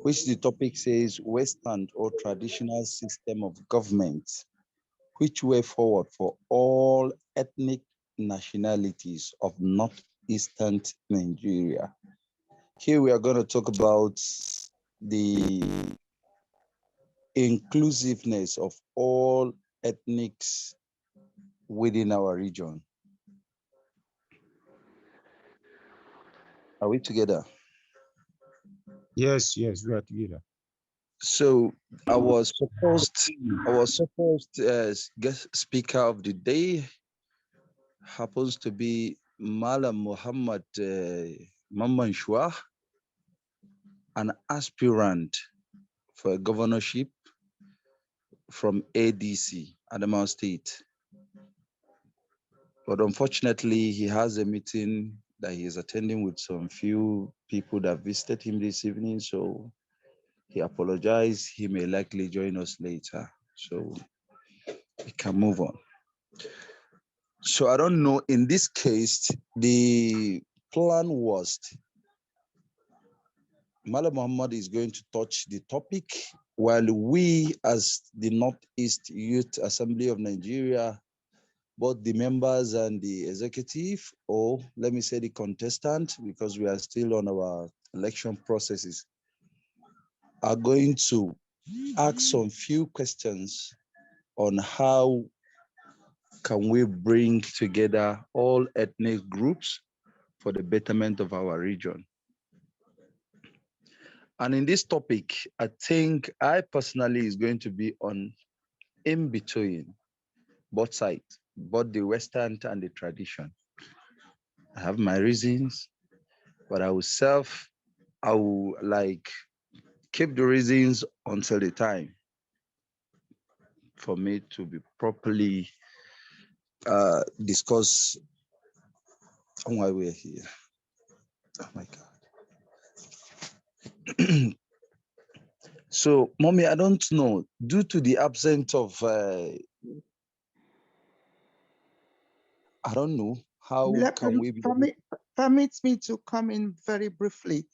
which the topic says Western or traditional system of government, which way forward for all ethnic nationalities of northeastern Nigeria. Here we are going to talk about the inclusiveness of all ethnics within our region. Are we together? Yes, yes, we are together. So I was supposed as guest speaker of the day happens to be Malam Muhammad Mamman Shua, an aspirant for a governorship from ADC, Adamawa State. But unfortunately, he has a meeting that he is attending with some few people that visited him this evening. So he apologized. He may likely join us later. So we can move on. So I don't know. In this case, the plan was Malam Muhammad is going to touch the topic while we, as the Northeast Youth Assembly of Nigeria, both the members and the executive, or let me say the contestant, because we are still on our election processes, are going to ask some few questions on how can we bring together all ethnic groups for the betterment of our region. And in this topic, I think I personally is going to be on in between both sides, both the Western and the tradition. I have my reasons, but I will like keep the reasons until the time for me to be properly discuss on why we're here. Oh my God. So, mommy, I don't know. Due to the absence of, I don't know, how Let, can we be able permit, permits me to come in very briefly.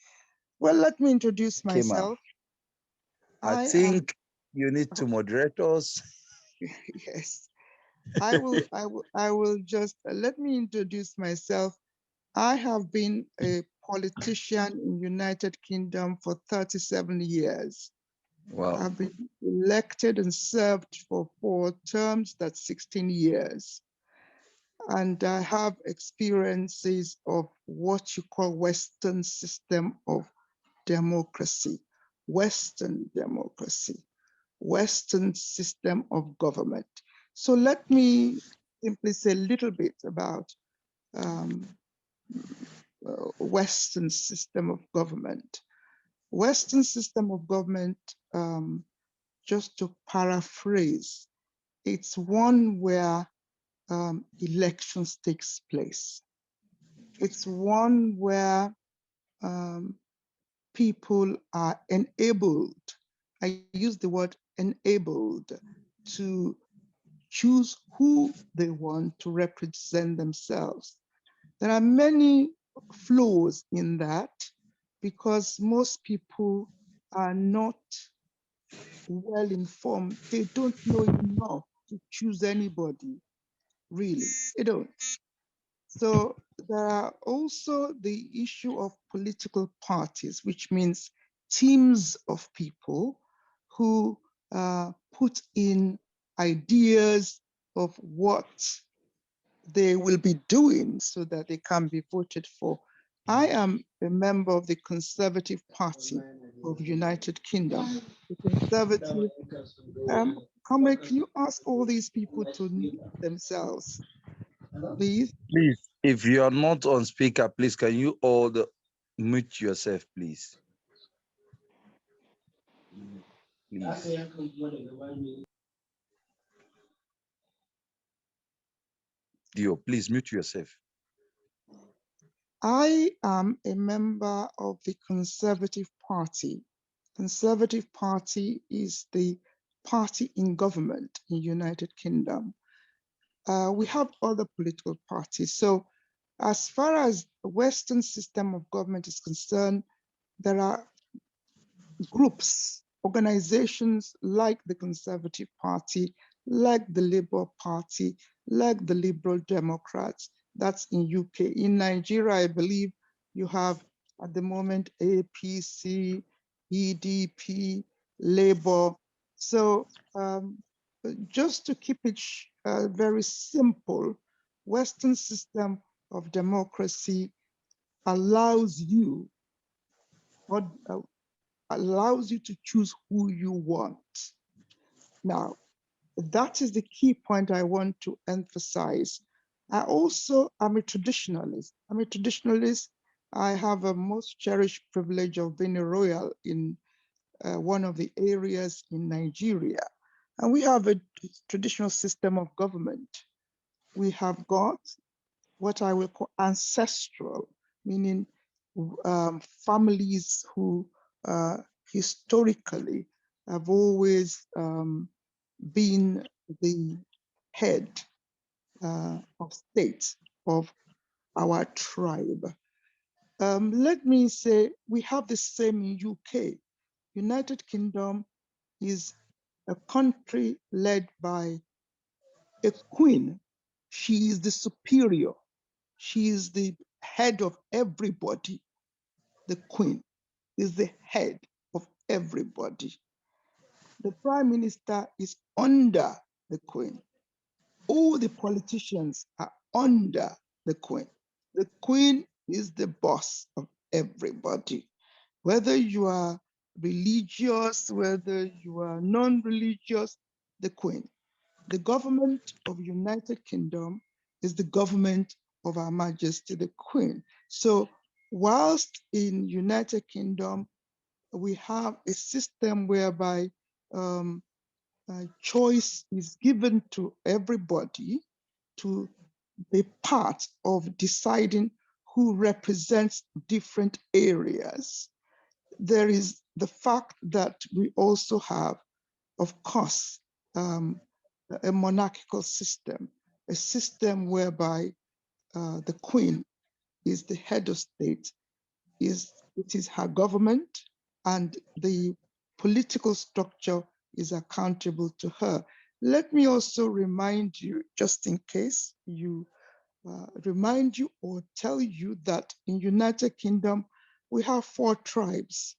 Well, let me introduce came out? myself. I I am, think you need to moderate us. yes, I will just, let me introduce myself. I have been a politician in United Kingdom for 37 years. Wow. I've been elected and served for 4 terms, that's 16 years. And I have experiences of what you call Western system of democracy, Western democracy, Western system of government. So let me simply say a little bit about Western system of government. Western system of government, just to paraphrase, it's one where elections takes place. It's one where people are enabled, I use the word enabled, to choose who they want to represent themselves. There are many flaws in that because most people are not well informed. They don't know enough to choose anybody, really. They don't. So there are also the issue of political parties, which means teams of people who put in ideas of what they will be doing so that they can be voted for. I am a member of the Conservative Party of United Kingdom. The Conservative, comrade, can you ask all these people to mute themselves, please? Please, if you are not on speaker, please, can you all mute yourself, please? Please. Dio, please mute yourself. I am a member of the Conservative Party. Conservative Party is the party in government in United Kingdom. We have other political parties. So as far as the Western system of government is concerned, there are groups, organizations like the Conservative Party, like the Labour Party, like the Liberal Democrats. That's in UK. In Nigeria, I believe you have at the moment APC, EDP, Labour. So just to keep it very simple, Western system of democracy allows you what allows you to choose who you want. Now, that is the key point I want to emphasize. I also am a traditionalist. I'm a traditionalist. I have a most cherished privilege of being a royal in one of the areas in Nigeria. And we have a traditional system of government. We have got what I will call ancestral, meaning families who historically have always been the head of state of our tribe. Let me say we have the same in UK. United Kingdom is a country led by a queen. She is the superior. She is the head of everybody. The queen is the head of everybody. The prime minister is under the queen. All the politicians are under the queen. The queen is the boss of everybody. Whether you are religious, whether you are non-religious, the queen. The government of United Kingdom is the government of Her Majesty the Queen. So whilst in United Kingdom, we have a system whereby choice is given to everybody to be part of deciding who represents different areas. There is the fact that we also have, of course, a monarchical system, a system whereby the queen is the head of state, it is her government, and the political structure is accountable to her. Let me also remind you, just in case you remind you or tell you that in United Kingdom, we have 4 tribes.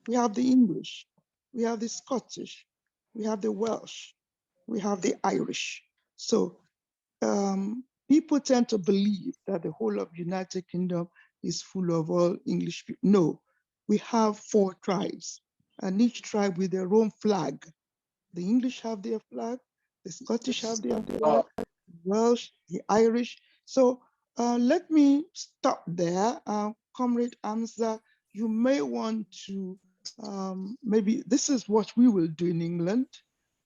We have the English, we have the Scottish, we have the Welsh, we have the Irish. So people tend to believe that the whole of United Kingdom is full of all English people. No, we have 4 tribes, and each tribe with their own flag. The English have their flag, the Scottish have their flag, the Welsh, the Irish. So let me stop there. Comrade Amza, you may want to, maybe this is what we will do in England,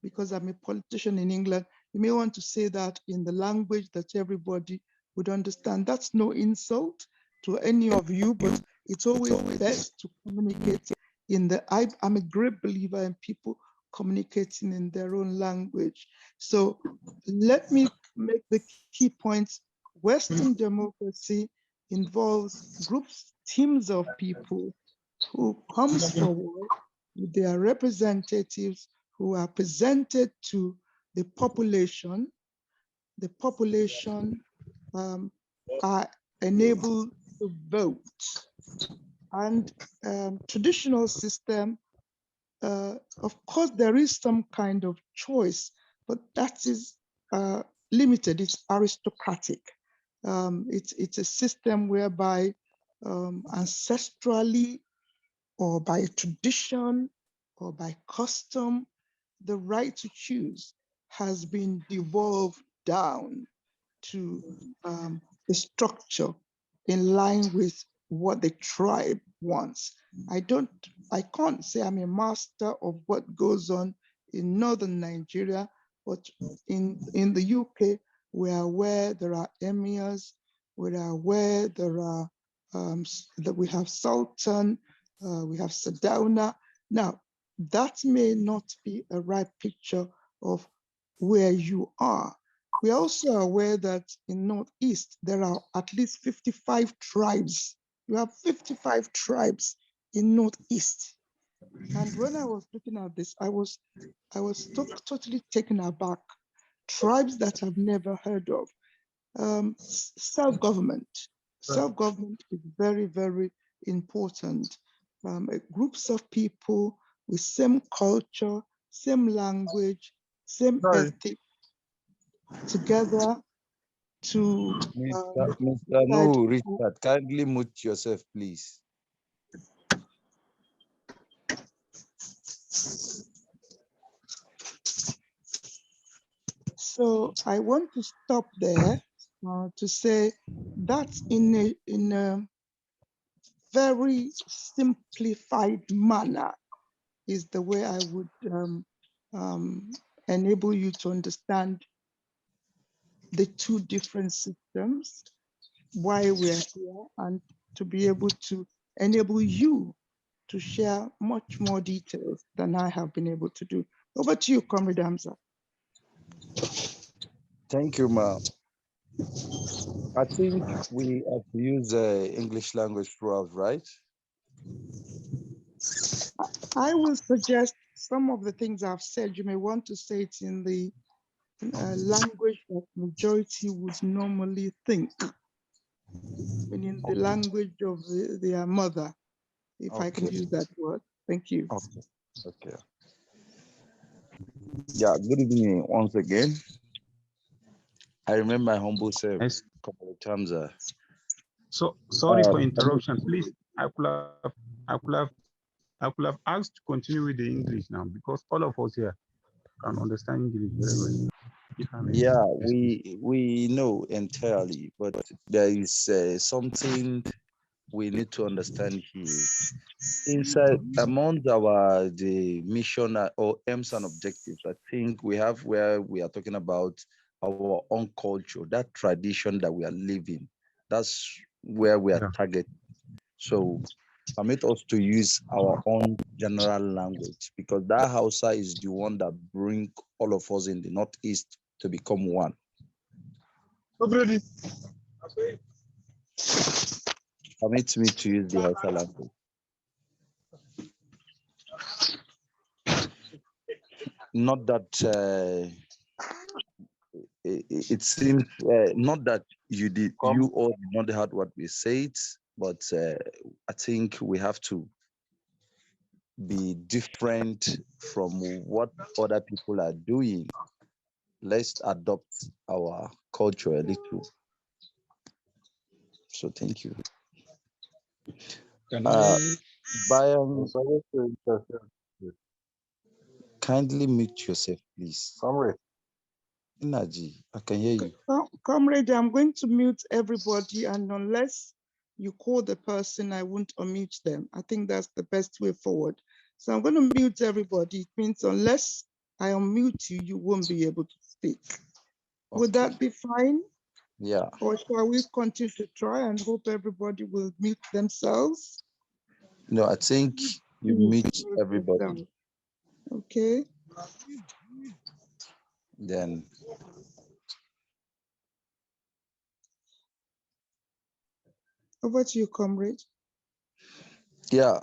because I'm a politician in England. You may want to say that in the language that everybody would understand. That's no insult to any of you, but it's always best to communicate in the, I'm a great believer in people communicating in their own language. So let me make the key points. Western democracy involves groups, teams of people who comes forward with their representatives who are presented to the population. The population are enabled to vote. And traditional system, of course, there is some kind of choice, but that is limited. It's aristocratic. It's a system whereby ancestrally or by tradition or by custom, the right to choose has been devolved down to the structure in line with what the tribe wants. I can't say I'm a master of what goes on in northern Nigeria, but in the UK, we are aware there are emirs, we are aware there are that we have sultan, we have Sadauna. Now, that may not be a right picture of where you are. We are also aware that in Northeast, there are at least 55 tribes. You have 55 tribes in Northeast. And when I was looking at this, I was totally taken aback. Tribes that I've never heard of. Self-government. Self-government is very, very important. Groups of people with same culture, same language, same Sorry. ethic together to Mr. decide. No, Richard, kindly mute yourself, please. So I want to stop there to say that in a very simplified manner is the way I would um, enable you to understand the two different systems, why we're here, and to be able to enable you to share much more details than I have been able to do. Over to you, Comrade Hamza. Thank you, ma'am. I think we have to use English language throughout, right? I will suggest some of the things I've said. You may want to say it in the language that majority would normally think, meaning the language of their mother, if I can Okay. use that word. Thank you. Okay. Okay. Yeah. Good evening once again. I remember my humble self, Yes. Comrade Hamza. So sorry for Permit interruption. me. Please, I could have asked to continue with the English now because all of us here can understand English very well. If I may Yeah, excuse. we know entirely, but there is something we need to understand here. Inside among our the mission or aims and objectives, I think we have where we are talking about our own culture, that tradition that we are living. That's where we are Yeah. targeting. So permit us to use our own general language because that Hausa is the one that bring all of us in the Northeast to become one. Permit me to use the Hausa language. Not that it seems not that you Come. all did not heard what we said, but I think we have to be different from what other people are doing. Let's adopt our culture a little. So thank you. Can Uh, I? I'm Bayan, sorry to interfere. kindly mute yourself, please. Comrade. Inaji, I can hear you. Comrade, I'm going to mute everybody, and unless you call the person, I won't unmute them. I think that's the best way forward. So I'm going to mute everybody. It means unless I unmute you, you won't be able to speak. Would Okay. that be fine? Yeah. Or shall we continue to try and hope everybody will mute themselves? No, I think you Please meet mute everybody. yourself. Okay. Then Over to you, comrade. yeah.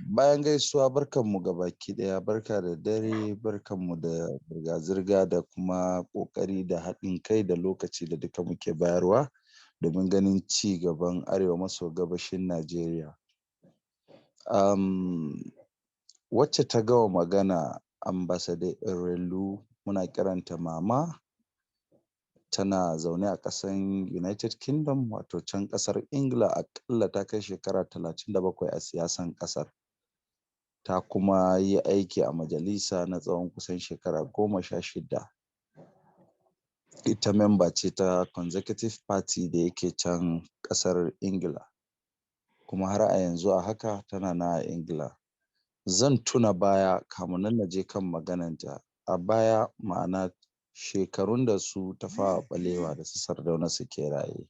Bayan gaisuwa barkanmu gabaki daya, barka da dare, barkanmu da zirga-zirga da kuma kokari da haɗin kai da lokaci da duka muke bayarwa domin ganin ci gaban arewa maso gabashin Najeriya. Wacce ta gama magana ambassador Erelu muna kiranta mama, tana zaune a ƙasan United Kingdom wato can ƙasar Ingila, aƙalla ta kai shekara 37 a siyasan ƙasar. Ta kuma yi aiki a majalisa na tsawon kusan shekara 16. Ita memba ce ta Conservative Party da yake can ƙasar Ingila. Kuma har a yanzu a haka tana na Ingila. Zan tuna baya kamun nan na je kan magananta. A baya ma'ana shekarun da su Tafawa Balewa da su Sardauna suke raye.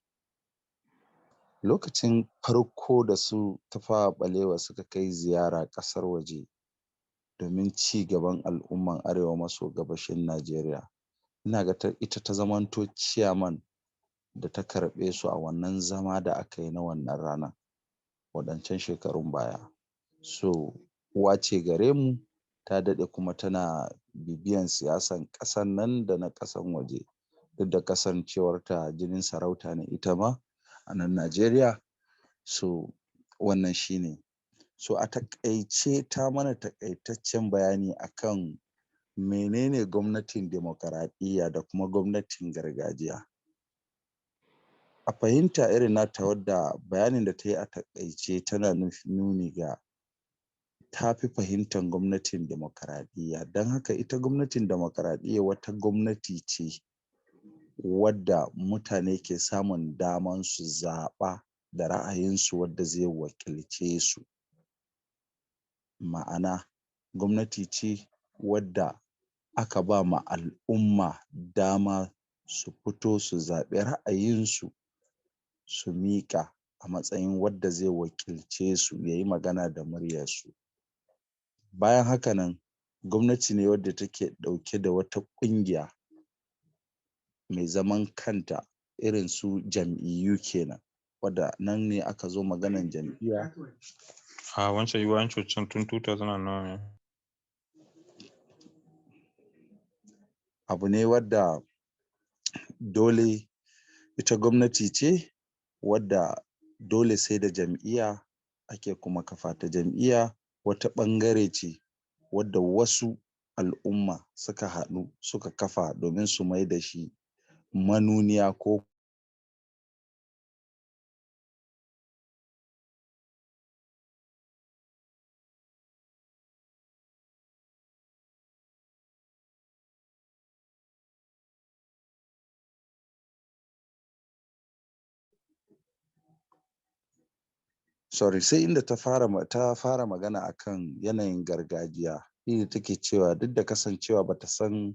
Lokacin farko da su Tafawa Balewa suka kai ziyara ƙasar waje domin ci gaban al'umman arewa maso gabashin Najeriya. Ina ga ita ta zamanto ciyaman da ta karɓe su a wannan zama da aka yi na wannan rana waɗancan shekarun baya. So wace gare mu, ta daɗe kuma tana bibiyan siyasan ƙasan nan da na ƙasan waje, duk da kasancewarta jinin sarauta ne ita ma a nan Najeriya. So wannan shine. So a taƙaice ta mana taƙaitaccen bayani akan menene gwamnatin demokaradiyya da kuma gwamnatin gargajiya. A fahimta irin nata, wadda bayanin da ta yi a taƙaice tana nuni ga ta fi fahimtar gwamnatin demokaradiyya. Don haka ita gwamnatin demokaradiyya wata gwamnati ce wadda mutane ke samun daman su zaɓa da ra'ayinsu wadda zai wakilce su. Ma'ana gwamnati ce wadda aka ba ma al'umma dama su fito su zaɓi ra'ayinsu su miƙa a matsayin wadda zai wakilce su, ya yi magana da muryarsu. Bayan haka nan, gwamnati ne wadda take ɗauke da wata ƙungiya mai zaman kanta, irin su jam'iyyu kenan, wadda nan ne aka zo maganan jam'iyya. A wancan yiwuwan tun 2009 ne. Abu ne wadda dole ita gwamnati ce wadda dole sai da jam'iyya ake kuma kafa ta. Jam'iyya wata ɓangare ce wadda wasu al'umma suka haɗu suka kafa domin su mai da shi manuniya ko sai inda ta fara magana akan yanayin gargajiya, inda take cewa duk da kasancewa bata san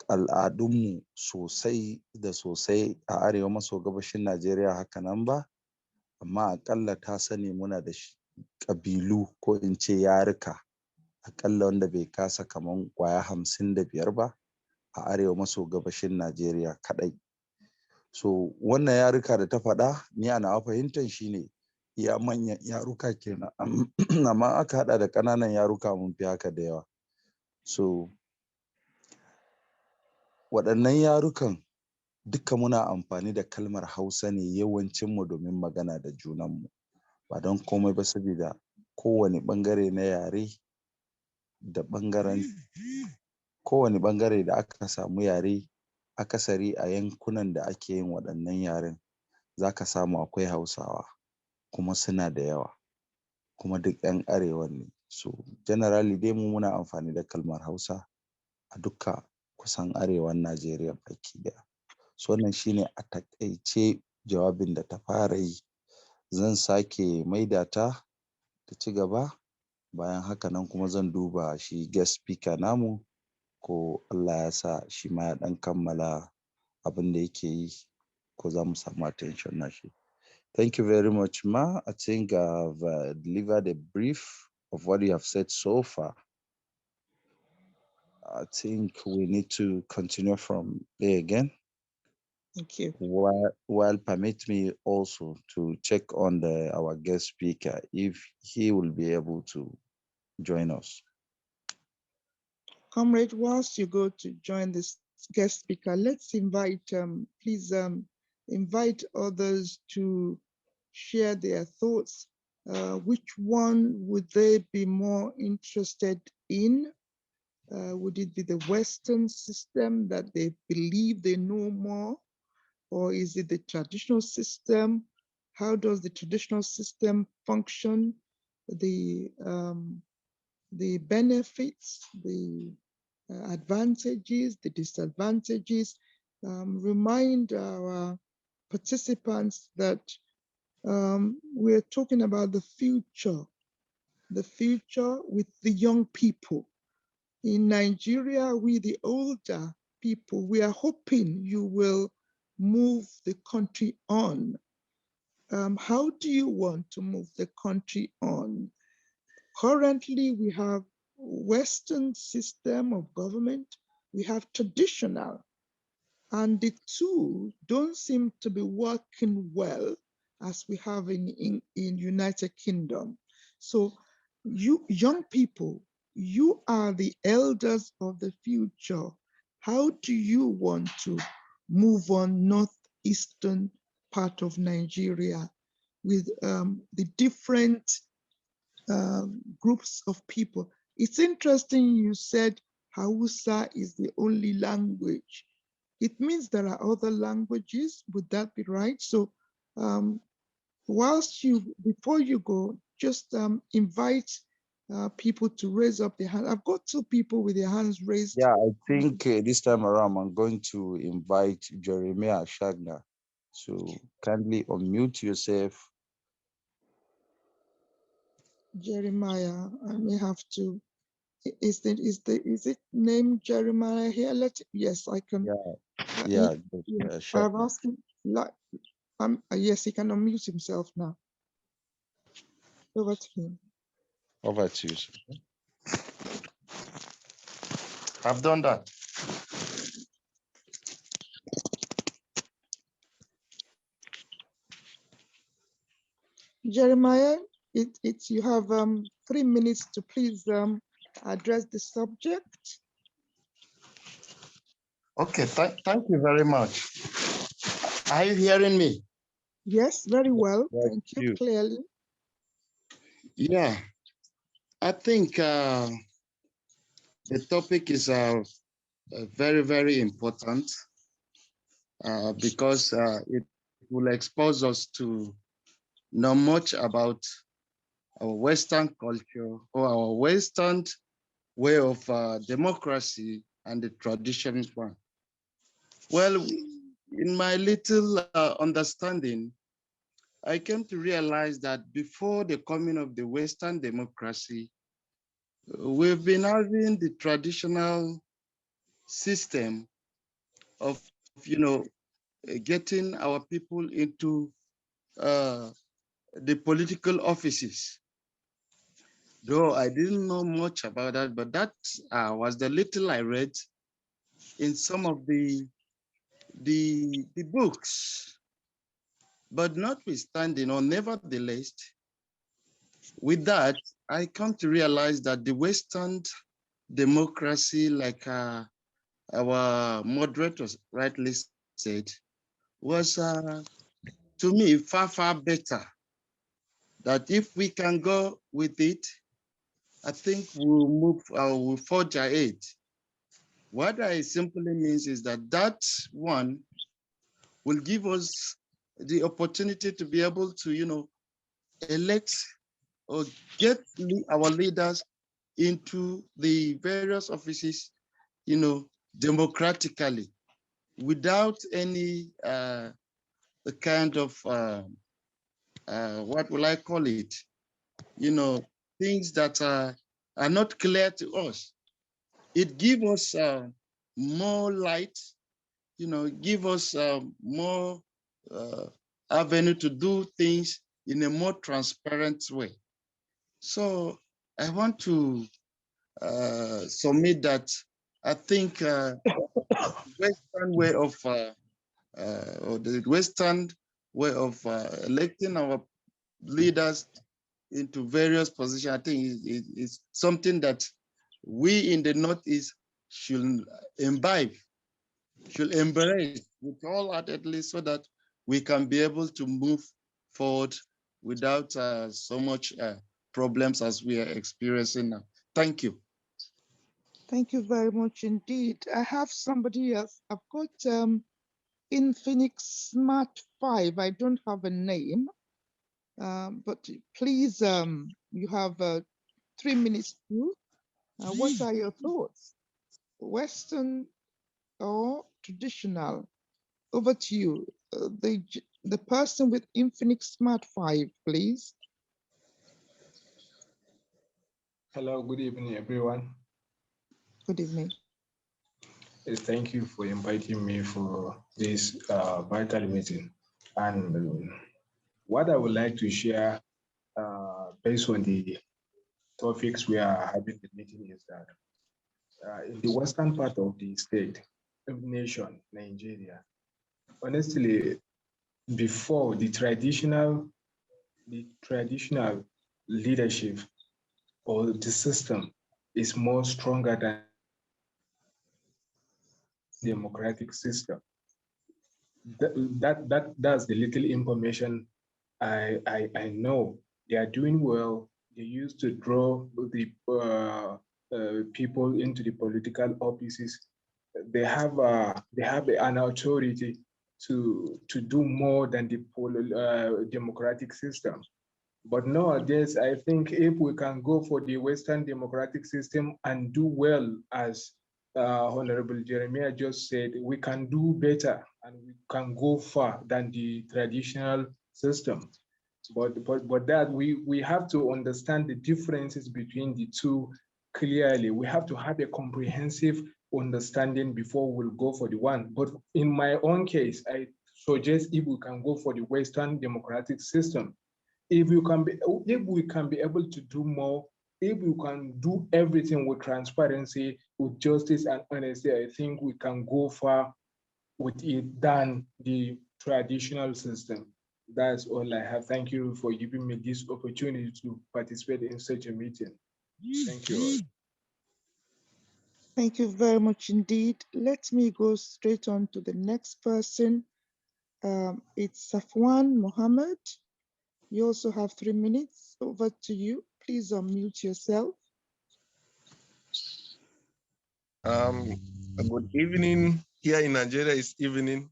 al'adunmu sosai da sosai a arewa maso gabashin Najeriya haka nan ba, amma aƙalla ta sani muna da ƙabilu ko in ce yaruka aƙalla wanda bai kasa kaman ƙwaya 55 ba a arewa maso gabashin Najeriya kaɗai. So wannan yaruka da ta faɗa, ni a nawa fahimtar shine iya manyan yaruka kenan, amma aka haɗa da ƙananan yaruka mun fi haka da yawa. So waɗannan yarukan duka muna amfani da kalmar Hausa ne yawancinmu domin magana da junanmu, ba don komai ba saboda kowane ɓangare na yare da kowane ɓangare da aka samu yare akasari a yankunan da ake yin waɗannan yaren, za ka samu akwai Hausawa kuma suna da yawa, kuma duk 'yan arewa ne. So generally dai mu muna amfani da kalmar Hausa a duka kusan arewan Najeriya baki ɗaya. So wannan shine a taƙaice jawabin da ta fara yi. Zan sake maida ta ci gaba, bayan haka nan kuma zan duba shi guest speaker namu ko Allah ya sa shi ma ya ɗan kammala abin da yake yi, ko za mu samu attention nashi. Thank you very much, Ma. I think I've delivered a brief of what you have said so far. I think we need to continue from there again. Thank you. While permit me also to check on our guest speaker if he will be able to join us. Comrade, whilst you go to join this guest speaker, let's please invite others to share their thoughts. Which one would they be more interested in? Would it be the Western system that they believe they know more? Or is it the traditional system? How does the traditional system function? The benefits, the advantages, the disadvantages. Remind our participants that we're talking about the future with the young people. In Nigeria, we the older people, we are hoping you will move the country on. How do you want to move the country on? Currently, we have Western system of government, we have traditional, and the two don't seem to be working well as we have in United Kingdom. So You young people, you are the elders of the future. How do you want to move on northeastern part of Nigeria with the different groups of people? It's interesting you said Hausa is the only language. It means there are other languages. Would that be right? So before you go, just invite people to raise up their hand. I've got two people with their hands raised. Yeah, I think this time around I'm going to invite Jeremiah Shagna. So kindly unmute yourself. Jeremiah, I may have to. Is it named Jeremiah here? Yes, I can. Yeah, He, yeah, I've Shagna. asked him. Yes, he can unmute himself now. Over to him. Over to you, sir. I've done that. Jeremiah, you have 3 minutes to please address the subject. Okay, thank you very much. Are you hearing me? Yes, very well. Right, Thank you, clearly. Yeah, I think the topic is very, very important because it will expose us to know much about our Western culture or our Western way of democracy and the traditional one. Well, in my little understanding, I came to realize that before the coming of the Western democracy, we've been having the traditional system of, getting our people into the political offices. Though I didn't know much about that, but that was the little I read in some of the books. But notwithstanding, or nevertheless, with that, I come to realize that the Western democracy, like our moderators rightly said, was to me far, far better. That if we can go with it, I think we'll forge ahead. What I simply means is that that one will give us the opportunity to be able to, elect or get our leaders into the various offices, democratically, without any kind of what will I call it? Things that are not clear to us. It gives us more light, give us more avenue to do things in a more transparent way. So I want to submit that I think Western way of or the Western way of electing our leaders into various positions, I think is something that we in the Northeast should imbibe, should embrace with all heartedly so that we can be able to move forward without so much problems as we are experiencing now. Thank you. Thank you very much indeed. I have somebody else. I've got Infinix Smart 5. I don't have a name, but please, you have 3 minutes too. What are your thoughts? Western or traditional? Over to you. The person with Infinix Smart 5, please. Hello, good evening, everyone. Good evening. Thank you for inviting me for this vital meeting. And what I would like to share based on the topics we are having the meeting is that in the western part of the state, nation, Nigeria, honestly, before the traditional leadership or the system is more stronger than democratic system. That's the little information I know. They are doing well. They used to draw the people into the political offices. They have an authority to do more than the democratic system. But nowadays, I think if we can go for the Western democratic system and do well, as Honorable Jeremiah just said, we can do better and we can go far than the traditional system. But that we have to understand the differences between the two clearly. We have to have a comprehensive understanding before we'll go for the one. But in my own case, I suggest if we can go for the Western democratic system, if we can be able to do more, if we can do everything with transparency, with justice and honesty, I think we can go far with it than the traditional system. That's all I have. Thank you for giving me this opportunity to participate in such a meeting. Thank you. Thank you very much indeed. Let me go straight on to the next person. It's Safwan Mohammed. You also have 3 minutes. Over to you. Please unmute yourself. Good evening. Here in Nigeria is evening.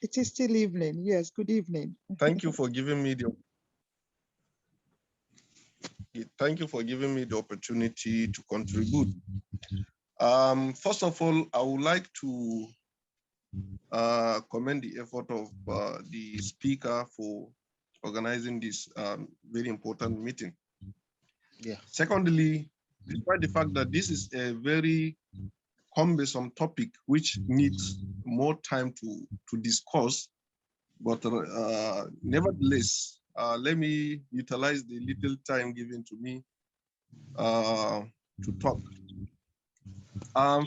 It is still evening. Yes, good evening. Thank you for giving me the opportunity to contribute. First of all, I would like to commend the effort of the speaker for organizing this very important meeting. Yeah. Secondly, despite the fact that this is a very cumbersome topic which needs more time to discuss, but nevertheless, let me utilize the little time given to me to talk.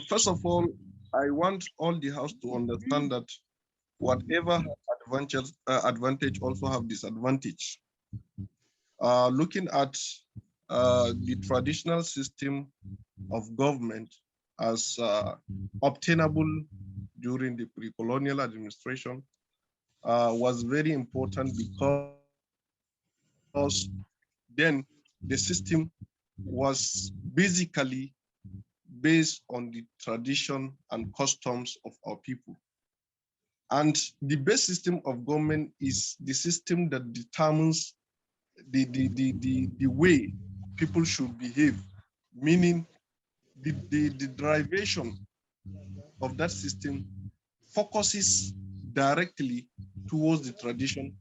First of all, I want all the House to understand that whatever advantage also have disadvantage. Looking at the traditional system of government as obtainable during the pre-colonial administration was very important because then the system was basically based on the tradition and customs of our people. And the base system of government is the system that determines the way people should behave, meaning the derivation of that system focuses directly towards the tradition,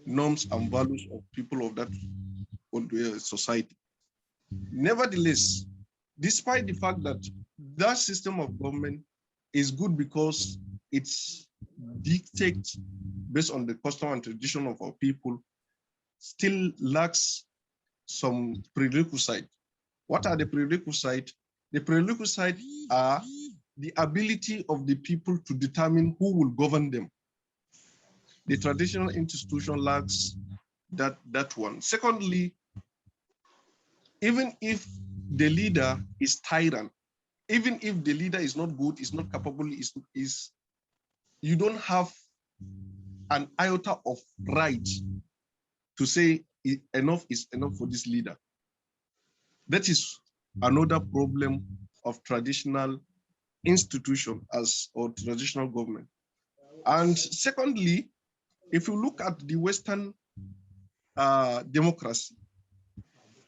norms, and values of people of that society. Nevertheless, despite the fact that that system of government is good because it's dictates based on the custom and tradition of our people, still lacks some prerequisites. What are the prerequisites? The prerequisites are the ability of the people to determine who will govern them. The traditional institution lacks that one. Secondly, even if the leader is tyrant, even if the leader is not good, is not capable, you don't have an iota of right to say enough is enough for this leader. That is another problem of traditional institution or traditional government. And secondly, if you look at the Western democracy,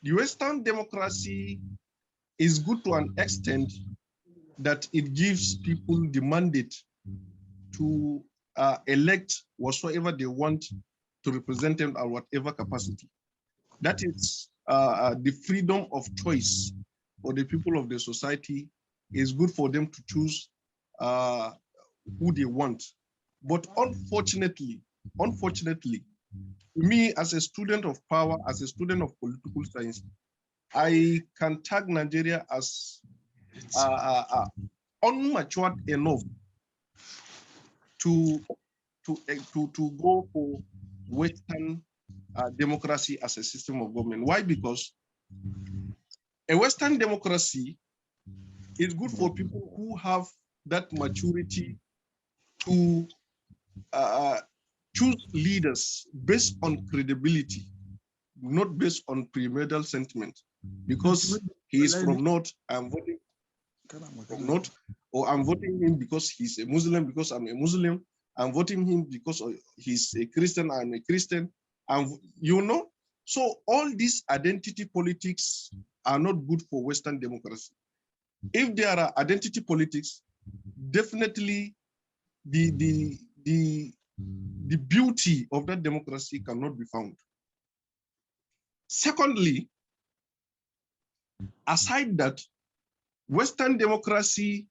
the Western democracy is good to an extent that it gives people the mandate to elect whatsoever they want to represent them at whatever capacity. That is the freedom of choice for the people of the society is good for them to choose who they want. But unfortunately, me as a student of power, as a student of political science, I can tag Nigeria as unmatured enough to go for Western democracy as a system of government. Why? Because a Western democracy is good for people who have that maturity to choose leaders based on credibility, not based on premarital sentiment. Because he is from North, I'm voting from North, or I'm voting him because he's a Muslim, because I'm a Muslim. I'm voting him because he's a Christian, I'm a Christian. And you know, so all these identity politics are not good for Western democracy. If there are identity politics, definitely the beauty of that democracy cannot be found. Secondly, aside that, Western democracy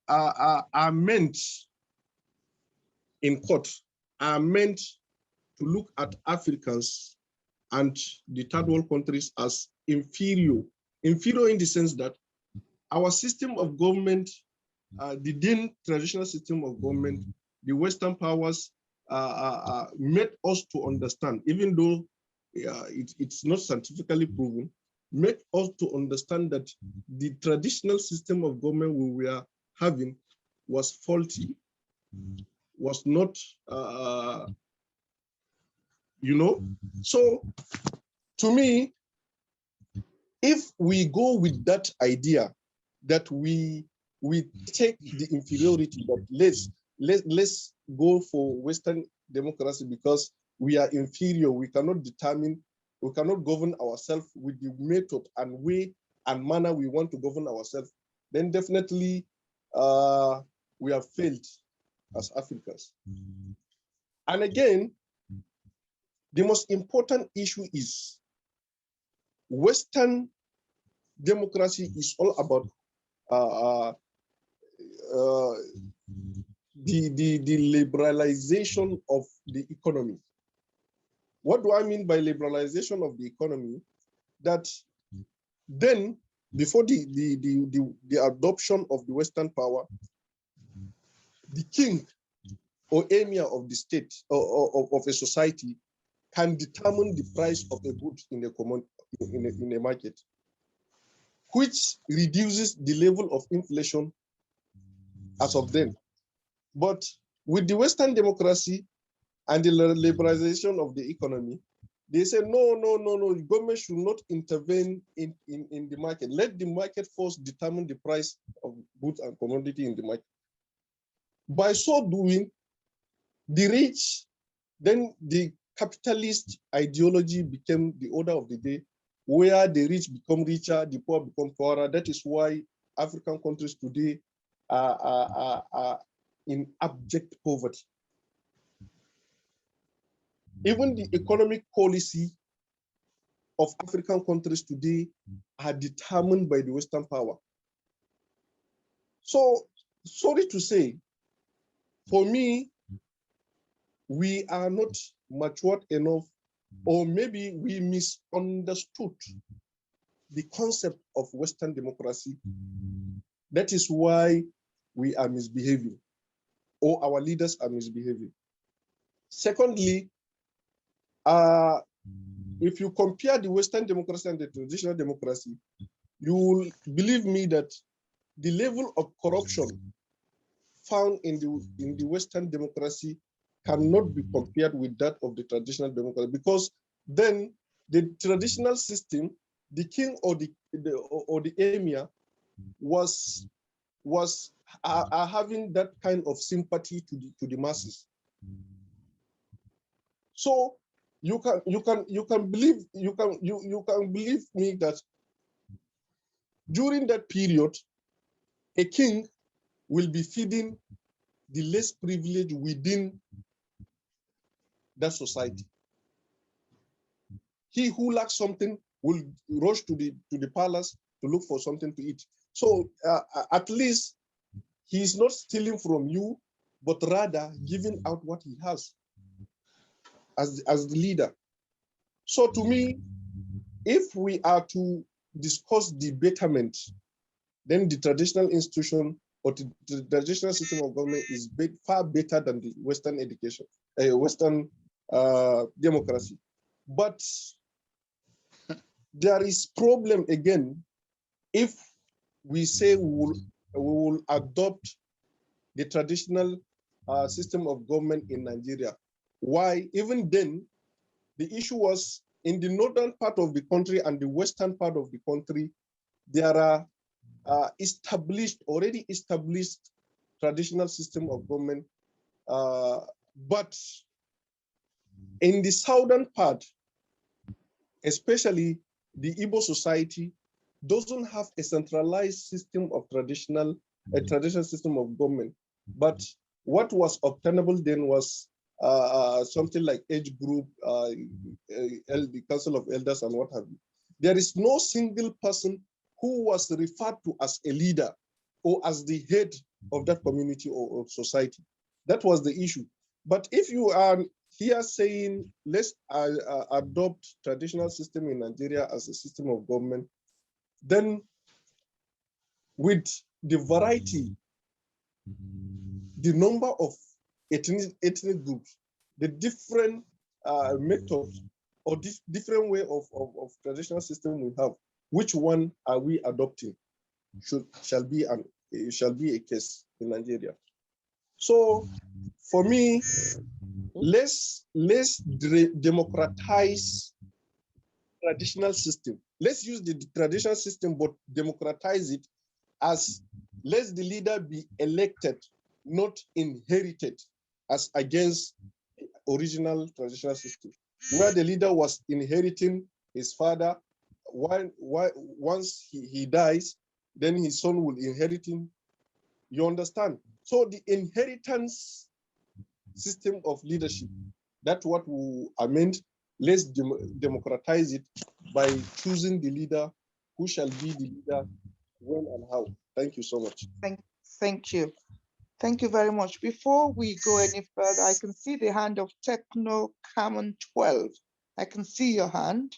are meant in court, are meant to look at Africans and the third world countries as inferior. Inferior in the sense that our system of government, the then traditional system of government, the Western powers made us to understand, even though it's not scientifically proven, made us to understand that the traditional system of government we were having was faulty, was not, you know. So to me, if we go with that idea that we take the inferiority, that let's go for Western democracy because we are inferior, we cannot determine, we cannot govern ourselves with the method and way and manner we want to govern ourselves, then definitely we have failed as Africans. And again, the most important issue is Western democracy is all about the liberalization of the economy. What do I mean by liberalization of the economy? That then, before the adoption of the Western power, the king or emir of the state or of a society can determine the price of a good in a market, which reduces the level of inflation as of then. But with the Western democracy and the liberalization of the economy, they say, no, the government should not intervene in the market. Let the market force determine the price of goods and commodity in the market. By so doing, the rich, then the capitalist ideology became the order of the day, where the rich become richer, the poor become poorer. That is why African countries today are in abject poverty. Even the economic policy of African countries today are determined by the Western power. So, sorry to say, for me, we are not matured enough, or maybe we misunderstood the concept of Western democracy. That is why we are misbehaving, or our leaders are misbehaving. Secondly, if you compare the Western democracy and the traditional democracy, you will believe me that the level of corruption found in the Western democracy cannot be compared with that of the traditional democracy, because then the traditional system, the king or the emir was having that kind of sympathy to the masses. So you can believe me that during that period, a king will be feeding the less privileged within that society. He who lacks something will rush to the palace to look for something to eat. So at least he is not stealing from you, but rather giving out what he has as the leader. So to me, if we are to discuss the betterment, then the traditional institution or the traditional system of government is far better than the Western education, Western democracy. But there is problem again if we say we will adopt the traditional system of government in Nigeria. Why? Even then, the issue was in the northern part of the country and the western part of the country, there are already established traditional system of government. But in the southern part, especially the Igbo society, doesn't have a centralized system of traditional system of government. But what was obtainable then was something like age group, the Council of Elders and what have you. There is no single person who was referred to as a leader or as the head of that community or society. That was the issue. But if you are here saying, let's adopt traditional system in Nigeria as a system of government, then with the variety, the number of ethnic groups, the different methods or this different way of traditional system we have, which one are we adopting shall be a case in Nigeria. So for me, let's democratize traditional system. Let's use the traditional system, but democratize it as let the leader be elected, not inherited, as against the original traditional system, where the leader was inheriting his father. Once he dies, then his son will inherit him. You understand? So the inheritance system of leadership, that's what we amend. Let's democratize it by choosing the leader who shall be the leader when and how. Thank you so much. Thank you. Thank you very much. Before we go any further, I can see the hand of Techno Common 12. I can see your hand.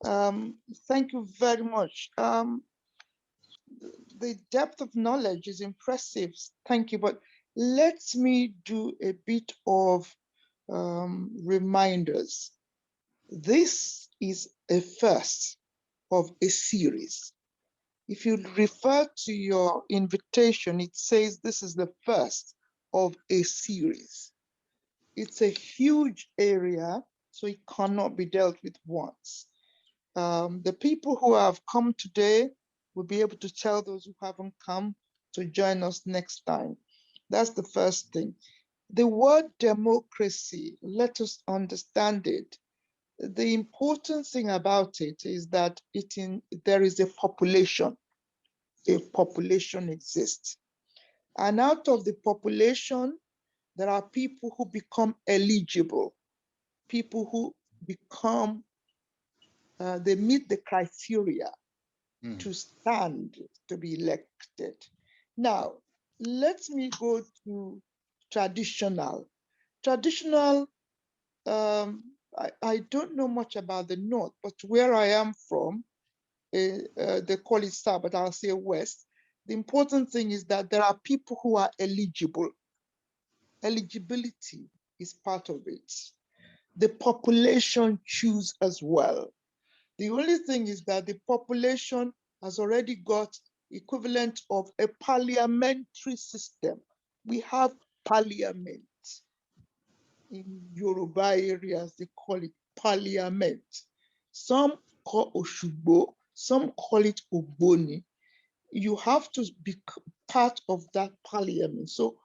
Thank you very much. The depth of knowledge is impressive. Thank you. But let me do a bit of reminders. This is a first of a series. If you refer to your invitation, it says this is the first of a series. It's a huge area, so it cannot be dealt with once. The people who have come today will be able to tell those who haven't come to join us next time. That's the first thing. The word democracy, let us understand it. The important thing about it is that there is a population. A population exists. And out of the population, there are people who become eligible, people who become, they meet the criteria to stand to be elected. Now, let me go to traditional. Traditional, I don't know much about the North, but where I am from, they call it South, but I'll say West. The important thing is that there are people who are eligible. Eligibility is part of it. The population choose as well. The only thing is that the population has already got equivalent of a parliamentary system. We have parliament. In Yoruba areas, they call it parliament. Some call Oshugbo, some call it Ogboni. You have to be part of that parliament. So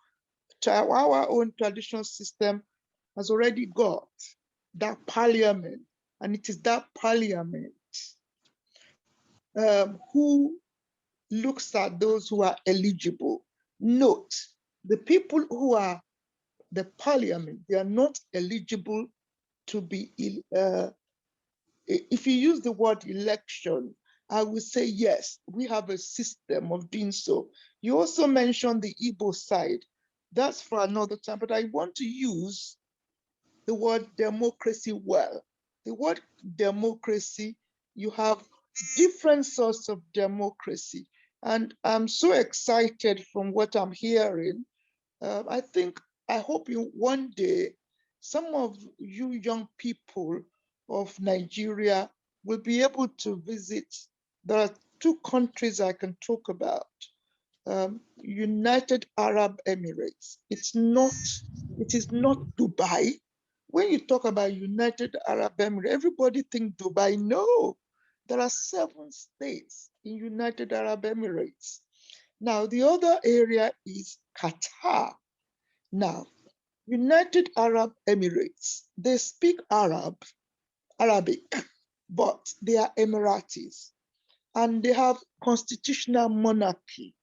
our own traditional system has already got that parliament, and it is that parliament who looks at those who are eligible. Note, the people who are the parliament, they are not eligible to be, if you use the word election, I would say yes, we have a system of doing so. You also mentioned the Igbo side. That's for another time, but I want to use the word democracy well. The word democracy, you have different sorts of democracy. And I'm so excited from what I'm hearing. I hope one day, some of you young people of Nigeria will be able to visit. There are two countries I can talk about. United Arab Emirates. It is not Dubai. When you talk about United Arab Emirates, everybody think Dubai. No, there are 7 states in United Arab Emirates. Now, the other area is Qatar. Now, United Arab Emirates, they speak Arabic, but they are Emiratis and they have constitutional monarchy.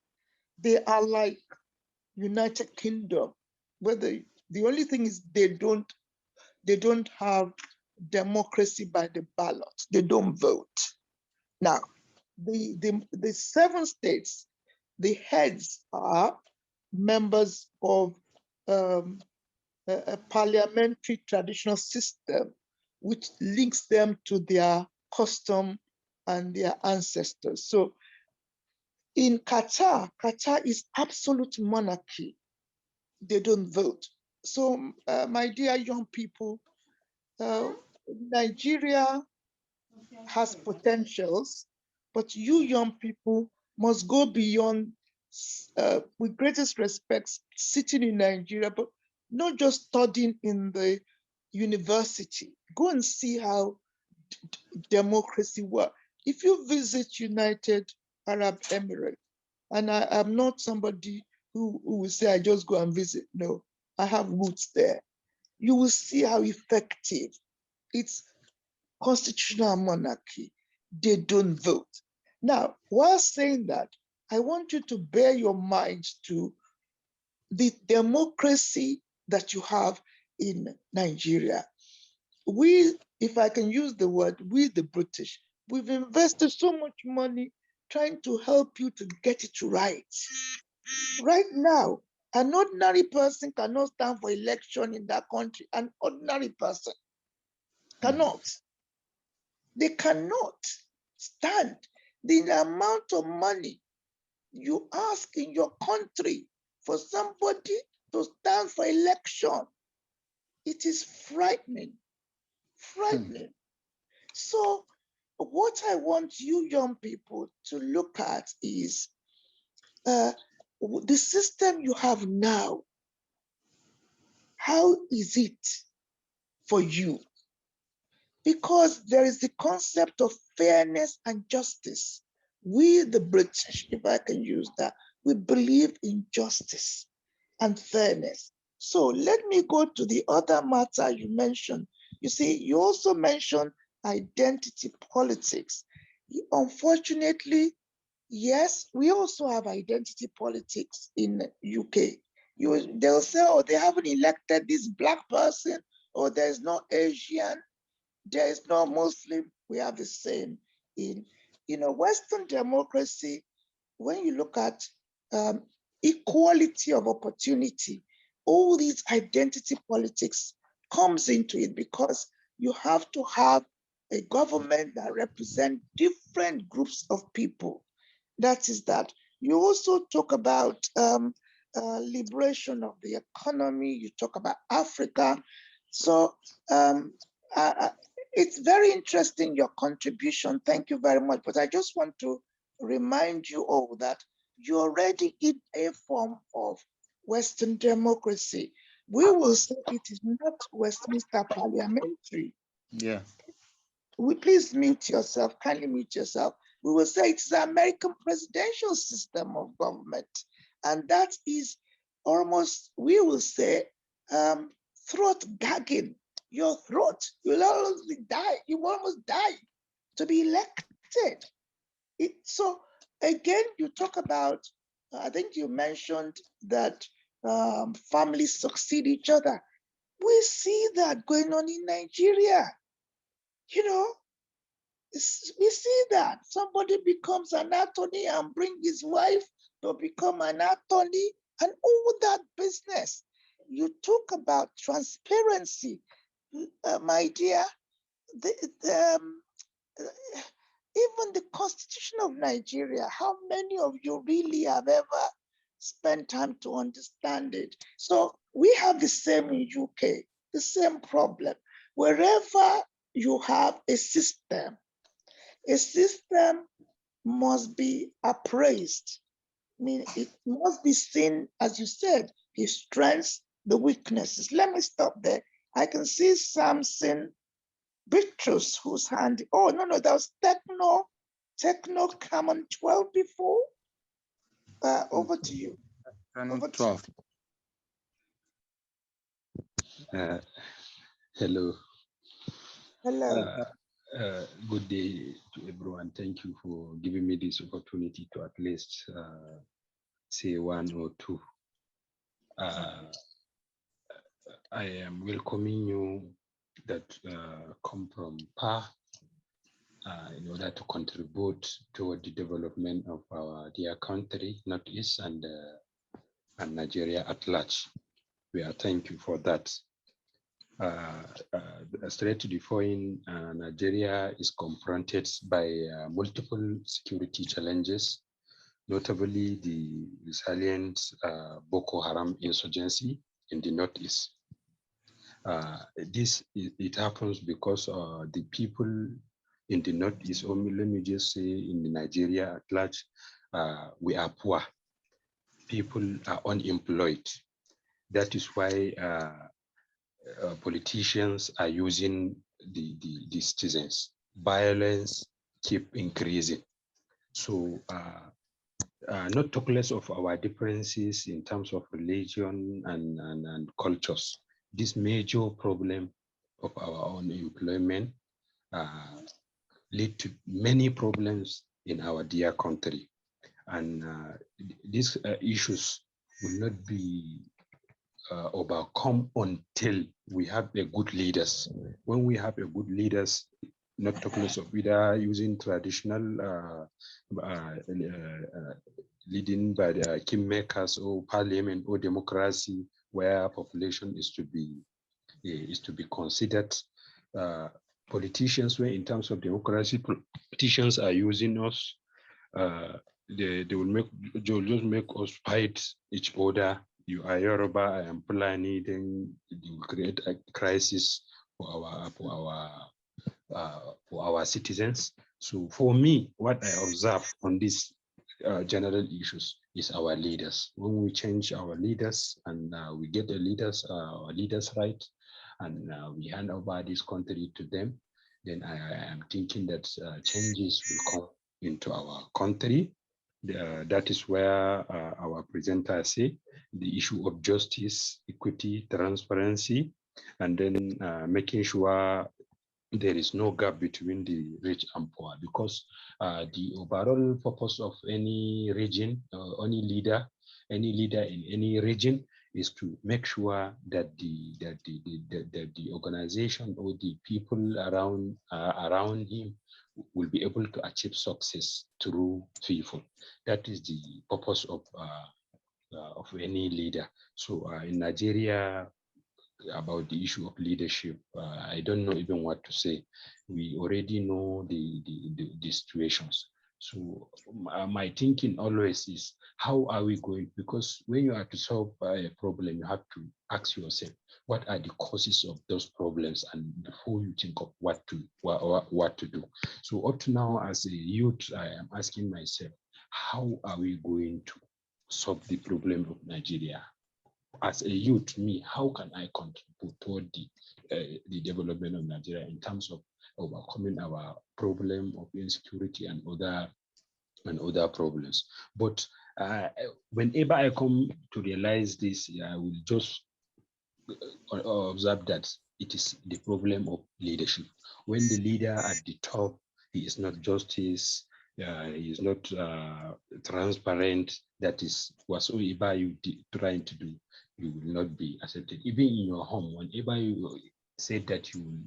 They are like United Kingdom, where the only thing is they don't have democracy by the ballot. They don't vote. Now, the 7 states, the heads are members of a parliamentary traditional system, which links them to their custom and their ancestors. So in Qatar, Qatar is absolute monarchy. They don't vote. So my dear young people, Nigeria has potentials, but you young people must go beyond, with greatest respect, sitting in Nigeria, but not just studying in the university. Go and see how democracy works. If you visit United Arab Emirates, and I'm not somebody who will say, I just go and visit. No, I have roots there. You will see how effective it's constitutional monarchy. They don't vote. Now, while saying that, I want you to bear your minds to the democracy that you have in Nigeria. We, if I can use the word, we the British, we've invested so much money trying to help you to get it right. Right now, an ordinary person cannot stand for election in that country. An ordinary person cannot. They cannot stand the amount of money you ask in your country for somebody to stand for election. It is frightening, frightening. So what I want you young people to look at is the system you have now. How is it for you? Because there is the concept of fairness and justice. We, the British, if I can use that, we believe in justice and fairness. So let me go to the other matter you mentioned. You see, you also mentioned identity politics. Unfortunately, yes, we also have identity politics in UK. They'll say, oh, they haven't elected this black person, or there's no Asian, there is no Muslim. We have the same in, Western democracy. When you look at equality of opportunity, all these identity politics comes into it, because you have to have a government that represents different groups of people. That is that. You also talk about liberation of the economy. You talk about Africa. So it's very interesting, your contribution. Thank you very much. But I just want to remind you all that you're already in a form of Western democracy. We will say it is not Westminster parliamentary. Yeah. Please mute yourself, kindly mute yourself. We will say it's the American presidential system of government. And that is almost, we will say, throat gagging. Your throat, you'll almost die. You will almost die to be elected. So again, you talk about, I think you mentioned that families succeed each other. We see that going on in Nigeria. We see that somebody becomes an attorney and bring his wife to become an attorney and all that business. You talk about transparency, my dear. Even the Constitution of Nigeria, how many of you really have ever spent time to understand it? So we have the same in UK, the same problem. Wherever you have a system. A system must be appraised. I mean, it must be seen, as you said, his strengths, the weaknesses. Let me stop there. I can see Samson Bitrus, whose hand, oh, no, that was Techno Common 12 before. Over to you. Over 12. Hello. Hello. Good day to everyone. Thank you for giving me this opportunity to at least say one or two. I am welcoming you that come from PA in order to contribute toward the development of our dear country, Northeast and Nigeria at large. We are thank you for that. Straight to the point, Nigeria is confronted by multiple security challenges, notably the resilient Boko Haram insurgency in the Northeast. It happens because the people in the Northeast, or let me just say in Nigeria at large, we are poor. People are unemployed. That is why politicians are using the citizens. Violence keep increasing. So not talk less of our differences in terms of religion and cultures. This major problem of our unemployment lead to many problems in our dear country. And these issues will not be overcome until we have a good leaders. When we have a good leaders, not talking of either using traditional leading by the kingmakers or parliament or democracy, where population is to be considered. Politicians, where in terms of democracy, politicians are using us. They will just make us fight each other. You are Yoruba, I am Fulani, then they will create a crisis for our citizens. So for me, what I observe on these general issues is our leaders. When we change our leaders and we get the leaders right, and we hand over this country to them, then I am thinking that changes will come into our country. That is where our presenter say the issue of justice, equity, transparency, and then making sure there is no gap between the rich and poor, because the overall purpose of any region, any leader in any region is to make sure that the organization or the people around him will be able to achieve success through people. That is the purpose of any leader. So in Nigeria, about the issue of leadership, I don't know even what to say. We already know the situations. So my thinking always is, how are we going? Because when you are to solve a problem, you have to ask yourself, what are the causes of those problems, and before you think of what to do. So up to now, as a youth, I am asking myself, how are we going to solve the problem of Nigeria? As a youth, me, how can I contribute toward the development of Nigeria in terms of overcoming our problem of insecurity and other problems? But whenever I come to realize this, I will just observe that it is the problem of leadership. When the leader at the top, he is not justice, he is not transparent, that is whatsoever you trying to do, you will not be accepted. Even in your home, whenever you say that you will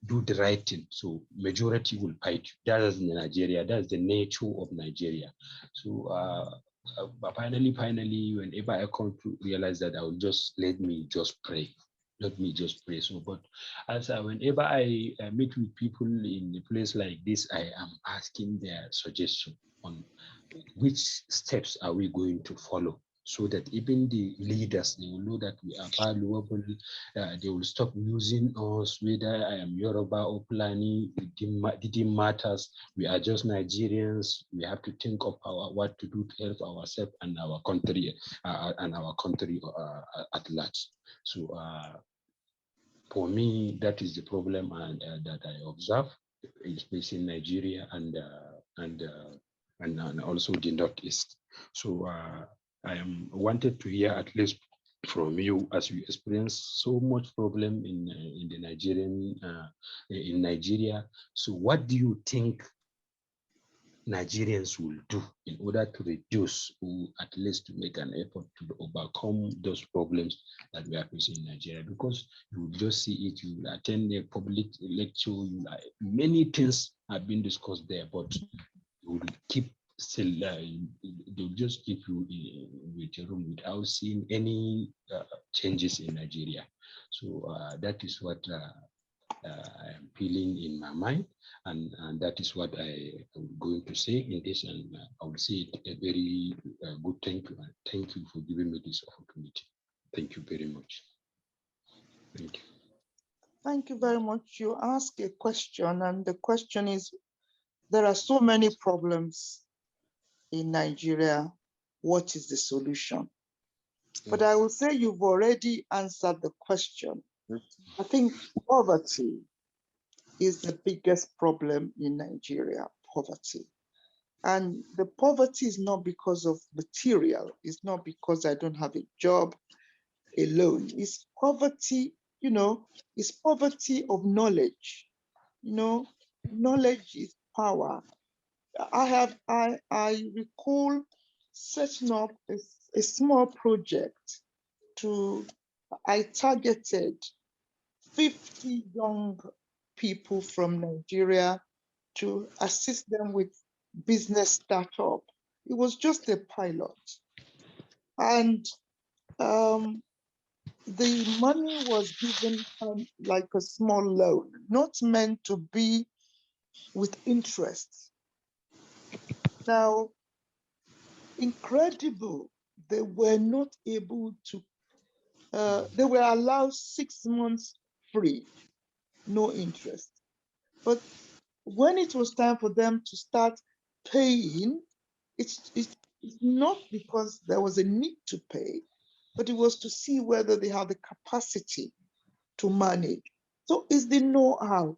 do the right thing, so majority will fight you. That is Nigeria. That's the nature of Nigeria. So but finally, whenever I come to realize that, I will let me just pray. Let me just pray. So, but whenever I meet with people in a place like this, I am asking their suggestion on which steps are we going to follow so that even the leaders, they will know that we are valuable. They will stop using us, whether I am Yoruba or Fulani, it didn't matters. We are just Nigerians. We have to think of what to do to help ourselves and our country at large. So for me, that is the problem that I observe, especially in Nigeria and also the Northeast. So I wanted to hear at least from you, as you experience so much problem in the in Nigeria. So what do you think Nigerians will do in order to reduce, or at least to make an effort to overcome those problems that we are facing in Nigeria? Because you will just see it, you will attend a public lecture, many things have been discussed there, but you will keep still, they'll just keep you with your room without seeing any changes in Nigeria. So that is what I am feeling in my mind, and that is what I am going to say in this, and I will say it a very good thank you, and thank you for giving me this opportunity. Thank you very much. Thank you. Thank you very much. You ask a question, and the question is, there are so many problems in Nigeria. What is the solution? But I will say you've already answered the question. I think poverty is the biggest problem in Nigeria, poverty. And the poverty is not because of material. It's not because I don't have a job alone. It's poverty, it's poverty of knowledge. Knowledge is power. I recall setting up a small project I targeted 50 young people from Nigeria to assist them with business startup. It was just a pilot. And the money was given like a small loan, not meant to be with interest. Now, incredible, they were not able to, they were allowed 6 months free, no interest. But when it was time for them to start paying, it's not because there was a need to pay, but it was to see whether they have the capacity to manage. So it's the know-how,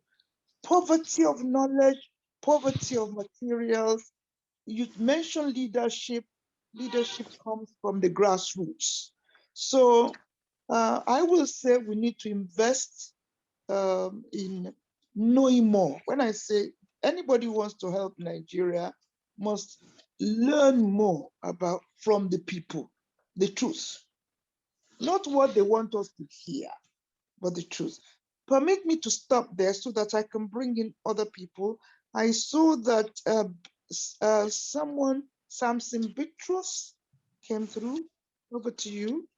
poverty of knowledge, poverty of materials. You mentioned leadership. Leadership comes from the grassroots. So I will say we need to invest in knowing more. When I say anybody who wants to help Nigeria must learn more from the people, the truth. Not what they want us to hear, but the truth. Permit me to stop there so that I can bring in other people. I saw that someone, Samson Bitrus, came through. Over to you.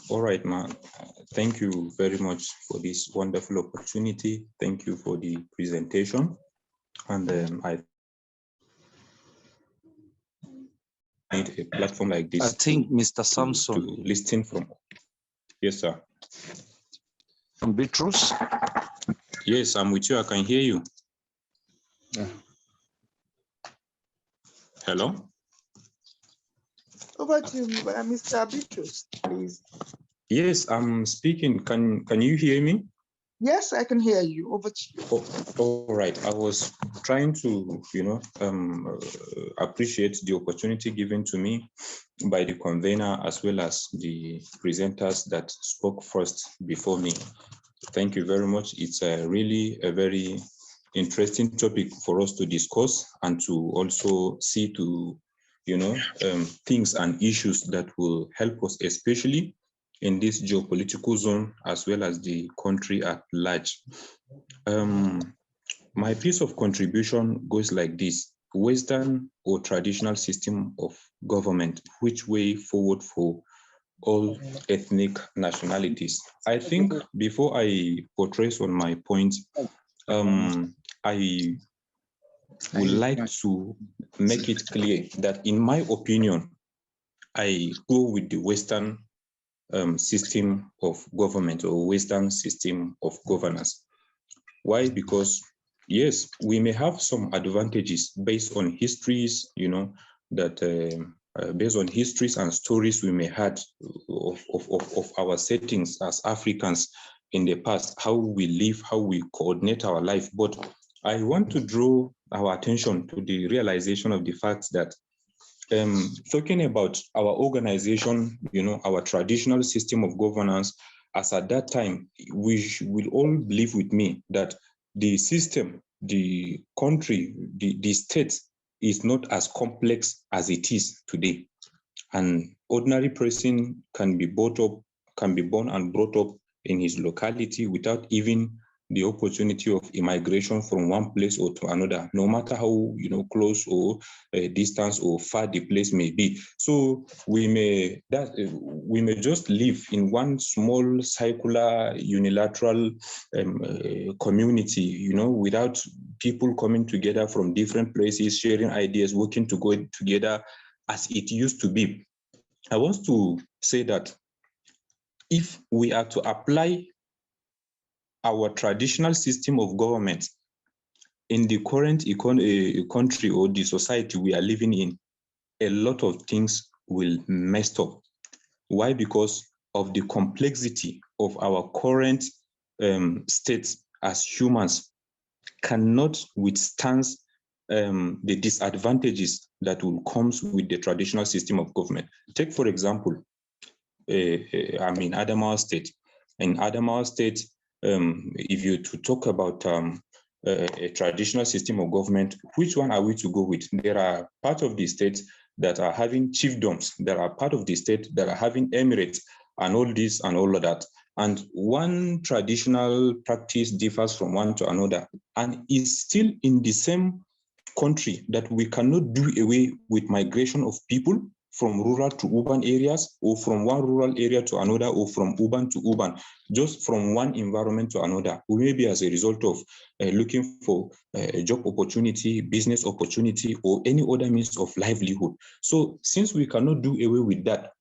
All right, ma. Thank you very much for this wonderful opportunity. Thank you for the presentation. And I need a platform like this. I think Mr. Samson. To listen from. Yes, sir. From Bitrus? Yes, I'm with you. I can hear you. Yeah. Hello? Over to you, Mr. Bitrus, please. Yes, I'm speaking. Can you hear me? Yes, I can hear you. Over to you. All right. I was trying to, appreciate the opportunity given to me by the convener as well as the presenters that spoke first before me. Thank you very much. It's really a very interesting topic for us to discuss and to also see to, things and issues that will help us, especially in this geopolitical zone, as well as the country at large. My piece of contribution goes like this: Western or traditional system of government, which way forward for all ethnic nationalities? I think before I portray on my point, I would like to make it clear that, in my opinion, I go with the Western system of government or Western system of governance. Why? Because yes, we may have some advantages based on histories, that based on histories and stories we may had of our settings as Africans in the past, how we live, how we coordinate our life. But I want to draw our attention to the realization of the fact that talking about our organization, our traditional system of governance, as at that time, we will all believe with me that the system, the country, the state is not as complex as it is today. An ordinary person can be born and brought up in his locality without even the opportunity of immigration from one place or to another, no matter how close or distance or far the place may be. So we may just live in one small circular unilateral community, without people coming together from different places, sharing ideas, working to go together as it used to be. I want to say that if we are to apply our traditional system of government in the current country or the society we are living in, a lot of things will mess up. Why? Because of the complexity of our current state as humans cannot withstand the disadvantages that will come with the traditional system of government. Take, for example, Adamawa State. In Adamawa State, if you to talk about a traditional system of government, which one are we to go with? There are parts of the state that are having chiefdoms. There are part of the state that are having emirates and all this and all of that. And one traditional practice differs from one to another and is still in the same country, that we cannot do away with migration of people from rural to urban areas, or from one rural area to another, or from urban to urban, just from one environment to another. We may be as a result of looking for a job opportunity, business opportunity, or any other means of livelihood. So since we cannot do away with that,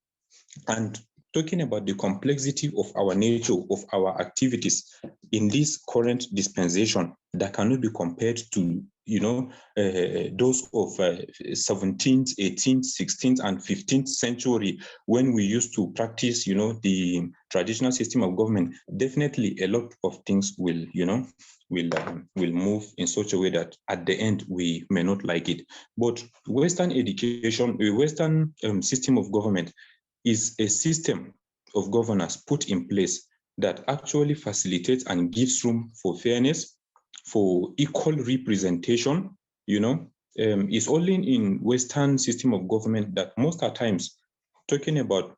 and talking about the complexity of our nature, of our activities in this current dispensation that cannot be compared to those of 17th, 18th, 16th, and 15th century, when we used to practice, the traditional system of government. Definitely, a lot of things will move in such a way that at the end we may not like it. But Western education, Western system of government is a system of governance put in place that actually facilitates and gives room for fairness, for equal representation. It's only in Western system of government that most of the times, talking about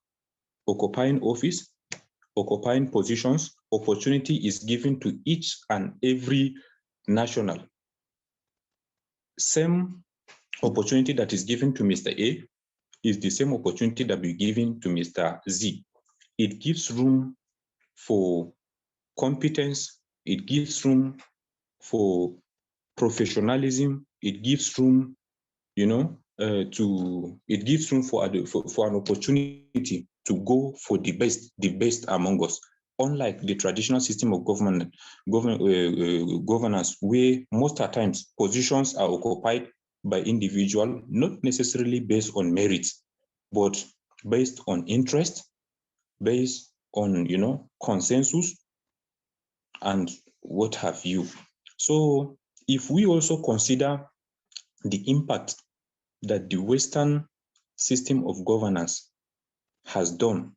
occupying office, occupying positions, opportunity is given to each and every national. Same opportunity that is given to Mr. A is the same opportunity that will be given to Mr. Z. It gives room for competence, it gives room for professionalism, it gives room, it gives room for an opportunity to go for the best among us. Unlike the traditional system of governance, where most of the times positions are occupied by individual, not necessarily based on merits, but based on interest, based on consensus, and what have you. So if we also consider the impact that the Western system of governance has done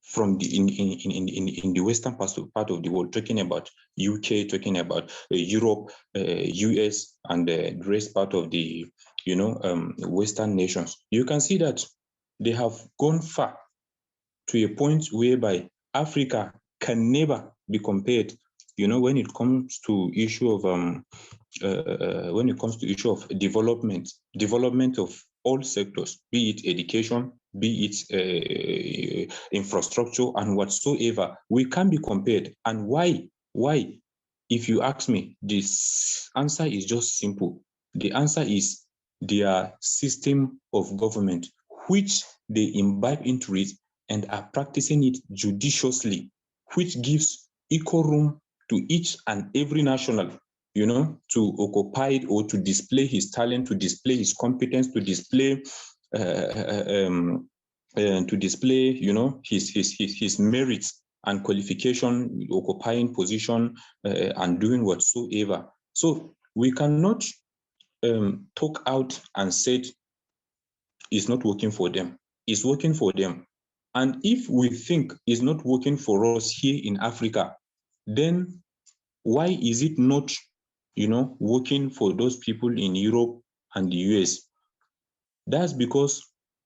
from the in the Western part of the world, talking about UK, talking about Europe, US, and the rest part of the Western nations, you can see that they have gone far to a point whereby Africa can never be compared. When it comes to issue of development of all sectors, be it education, be it infrastructure, and whatsoever, we can be compared. And why? if you ask me, this answer is just simple. The answer is their system of government, which they imbibe into it and are practicing it judiciously, which gives equal room to each and every national, to occupy it or to display his talent, to display his competence, to display his merits and qualification, occupying position and doing whatsoever. So we cannot talk out and say it's not working for them. It's working for them. And if we think it's not working for us here in Africa, then why is it not, working for those people in Europe and the US? That's because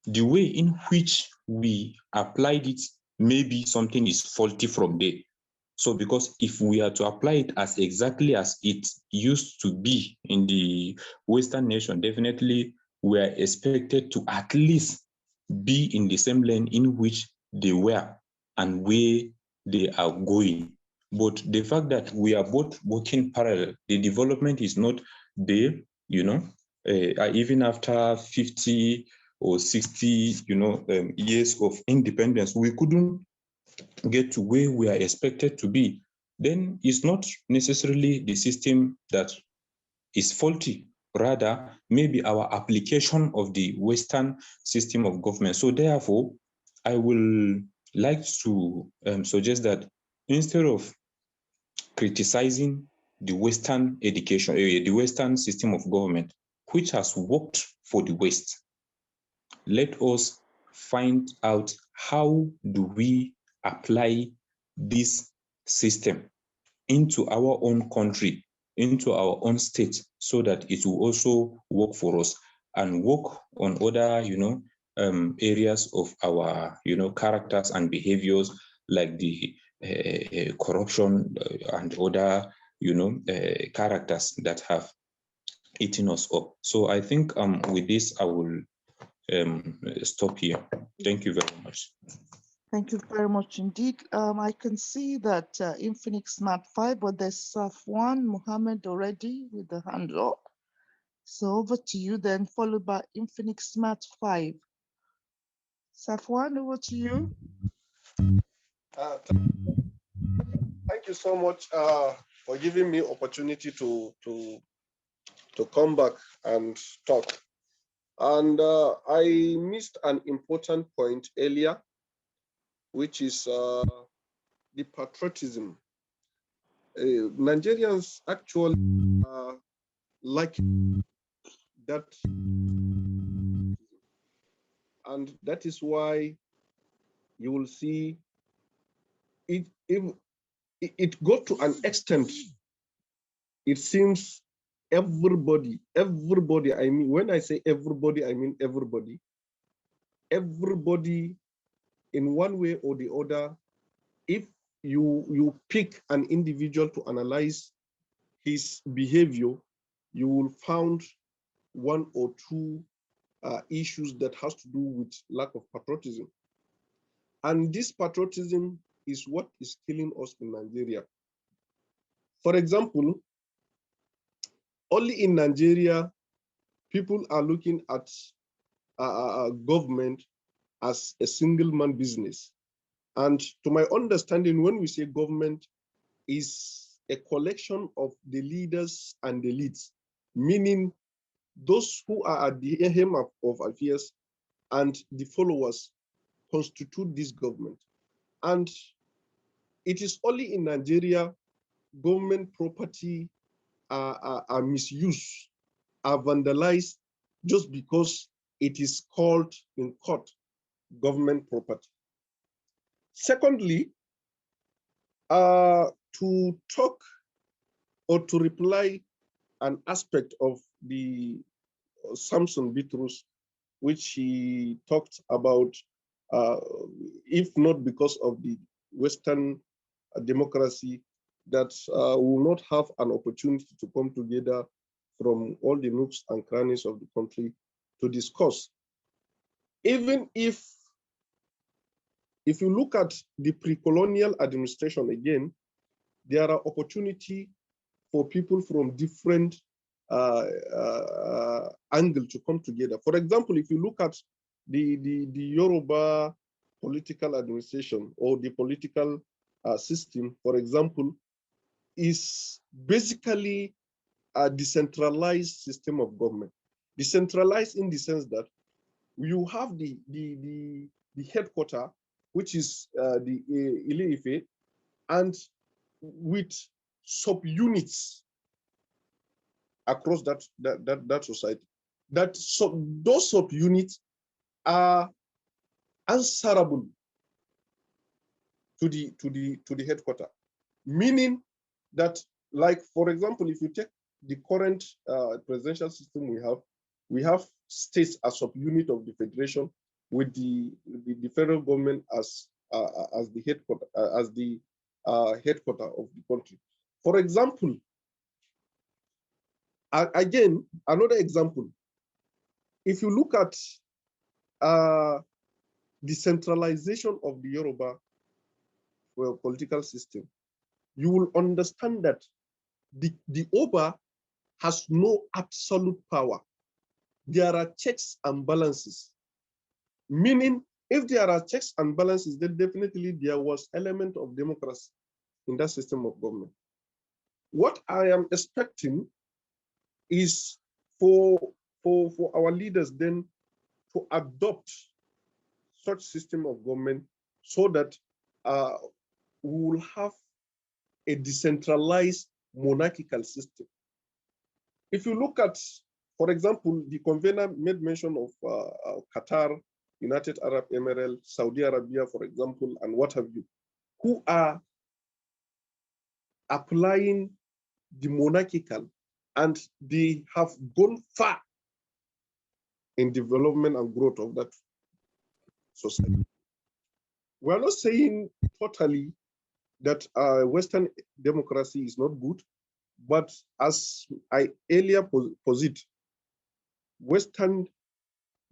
the way in which we applied it, maybe something is faulty from there. So because if we are to apply it as exactly as it used to be in the Western nation, definitely we are expected to at least be in the same lane in which they were and where they are going. But the fact that we are both working parallel, the development is not there, even after 50 or 60, years of independence, we couldn't get to where we are expected to be. Then it's not necessarily the system that is faulty, rather maybe our application of the Western system of government. So therefore, I will like to suggest that instead of criticizing the Western education, the Western system of government, which has worked for the West, let us find out how do we apply this system into our own country, into our own state, so that it will also work for us and work on other, areas of our, characters and behaviors, like the corruption and other, characters that have eaten us up. So I think with this, I will stop here. Thank you very much. Thank you very much indeed. I can see that Infinix Smart 5, but there's Safwan Mohammed already with the hand up. So over to you then, followed by Infinix Smart 5. Safwan, over to you. Thank you so much for giving me opportunity to come back and talk. And I missed an important point earlier, which is the patriotism. Nigerians actually like that, and that is why you will see it. It got to an extent. It seems everybody. I mean, when I say everybody, I mean everybody. Everybody, in one way or the other, if you pick an individual to analyze his behavior, you will find one or two issues that has to do with lack of patriotism. And this patriotism is what is killing us in Nigeria. For example, only in Nigeria, people are looking at government as a single-man business. And to my understanding, when we say government, is a collection of the leaders and the leads, meaning those who are at the helm of affairs and the followers constitute this government. And it is only in Nigeria government property are misused, are vandalized, just because it is called in court government property. Secondly, to talk or to reply an aspect of the Samson Bitrus, which he talked about, if not because of the Western democracy, that will not have an opportunity to come together from all the nooks and crannies of the country to discuss. Even if you look at the pre-colonial administration again, there are opportunity for people from different angle to come together. For example, if you look at the Yoruba political administration or the political system, for example, is basically a decentralized system of government. Decentralized in the sense that you have the headquarter, which is the Ile-Ife, and with subunits across that society. Those subunits are answerable to the headquarter, meaning that, like, for example, if you take the current presidential system we have states as subunit of the federation, with the federal government as the headquarter headquarter of the country. For example, again, another example, if you look at the centralization of the Yoruba political system, you will understand that the Oba has no absolute power. There are checks and balances, meaning if there are checks and balances, then definitely there was element of democracy in that system of government. What I am expecting is for our leaders then to adopt such system of government so that we will have a decentralized monarchical system. If you look at, for example, the convener made mention of Qatar, United Arab Emirates, Saudi Arabia, for example, and what have you, who are applying the monarchical, and they have gone far in development and growth of that society. We're not saying totally that Western democracy is not good, but as I earlier posit, Western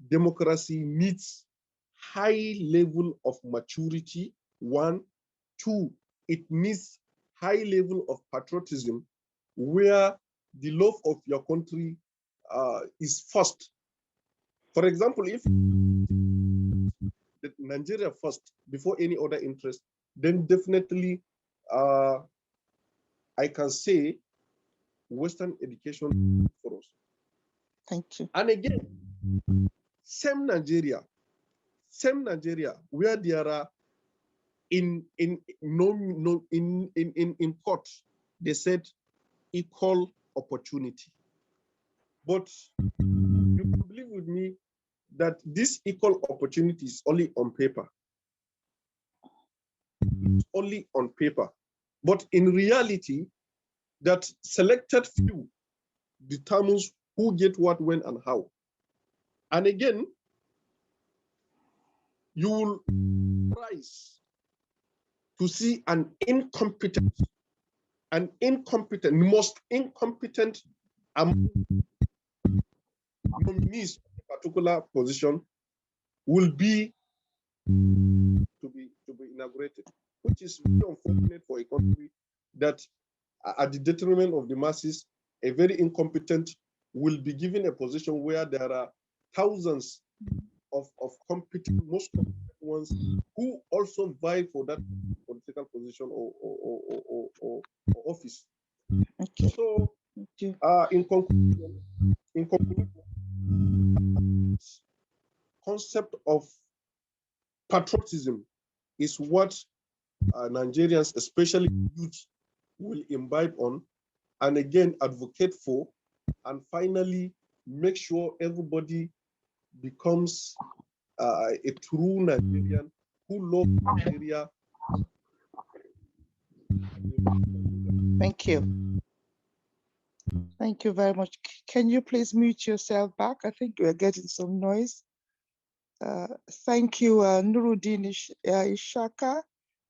democracy needs high level of maturity, one. Two, it needs high level of patriotism, where the love of your country is first. For example, if Nigeria first before any other interest, then definitely I can say Western education for us. Thank you. And again, same Nigeria, where there are in court, they said equal opportunity. But you can believe with me that this equal opportunity is only on paper. It's only on paper. But in reality, that selected few determines who get what, when, and how. And again, you will rise to see an incompetent, most incompetent nominees of a particular position will be to be inaugurated, which is very unfortunate for a country that, at the detriment of the masses, a very incompetent will be given a position where there are thousands of competent, most competent ones who also vie for that political position or office. Okay. So, Thank you. in conclusion, concept of patriotism is what Nigerians, especially youth, will imbibe on, and again advocate for, and finally make sure everybody becomes a true Nigerian who loves Nigeria. Thank you. Thank you very much. Can you please mute yourself back? I think we're getting some noise. Thank you, Nuruddin Ishaka,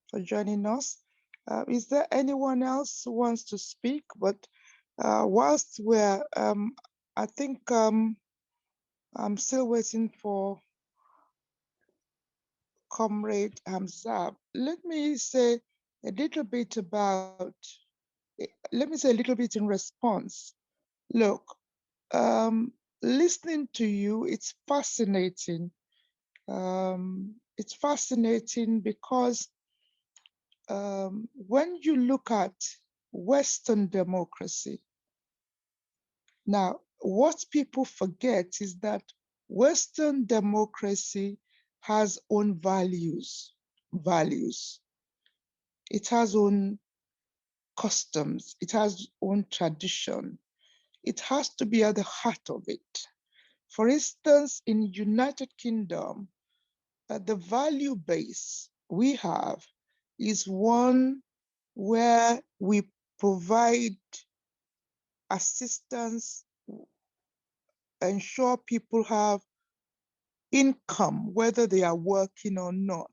for joining us. Is there anyone else who wants to speak? But whilst we're, I think I'm still waiting for Comrade Hamzab. Let me say a little bit about let me say a little bit in response. Look, listening to you, it's fascinating. It's fascinating because when you look at Western democracy, now what people forget is that Western democracy has own values. It has own customs. It has own tradition. It has to be at the heart of it. For instance, in United Kingdom, the value base we have is one where we provide assistance, ensure people have income, whether they are working or not.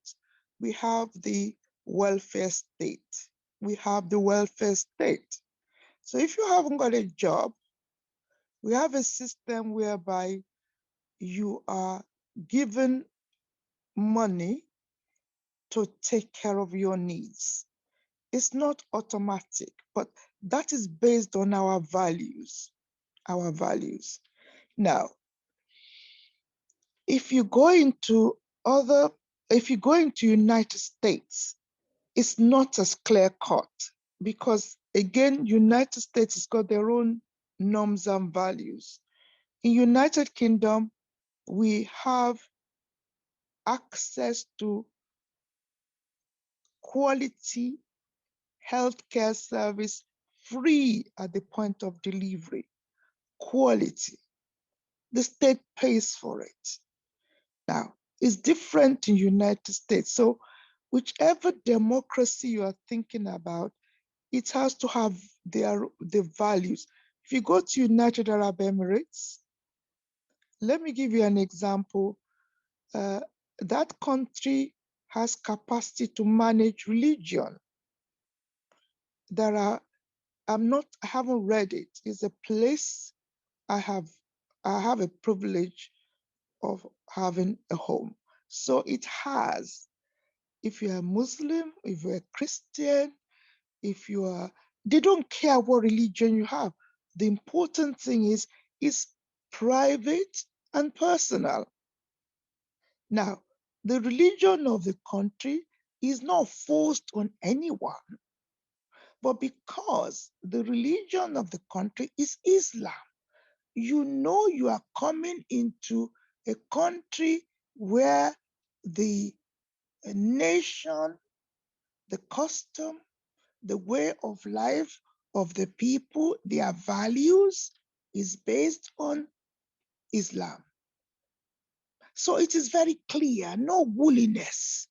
We have the welfare state. We have the welfare state. So if you haven't got a job, we have a system whereby you are given money to take care of your needs. It's not automatic, but that is based on our values, our values. Now, if you go into United States, it's not as clear cut because again, United States has got their own norms and values. In United Kingdom, we have access to quality healthcare service free at the point of delivery. Quality. The state pays for it. Now, it's different in United States. So whichever democracy you are thinking about, it has to have the values. If you go to United Arab Emirates, let me give you an example. That country has capacity to manage religion. I haven't read it. It's a place I have a privilege of having a home. So it has, if you're a Muslim, if you're a Christian, they don't care what religion you have. The important thing is it's private and personal. Now, the religion of the country is not forced on anyone, but because the religion of the country is Islam, you know you are coming into a country where the nation, the custom, the way of life of the people, their values is based on Islam. So it is very clear, no wooliness.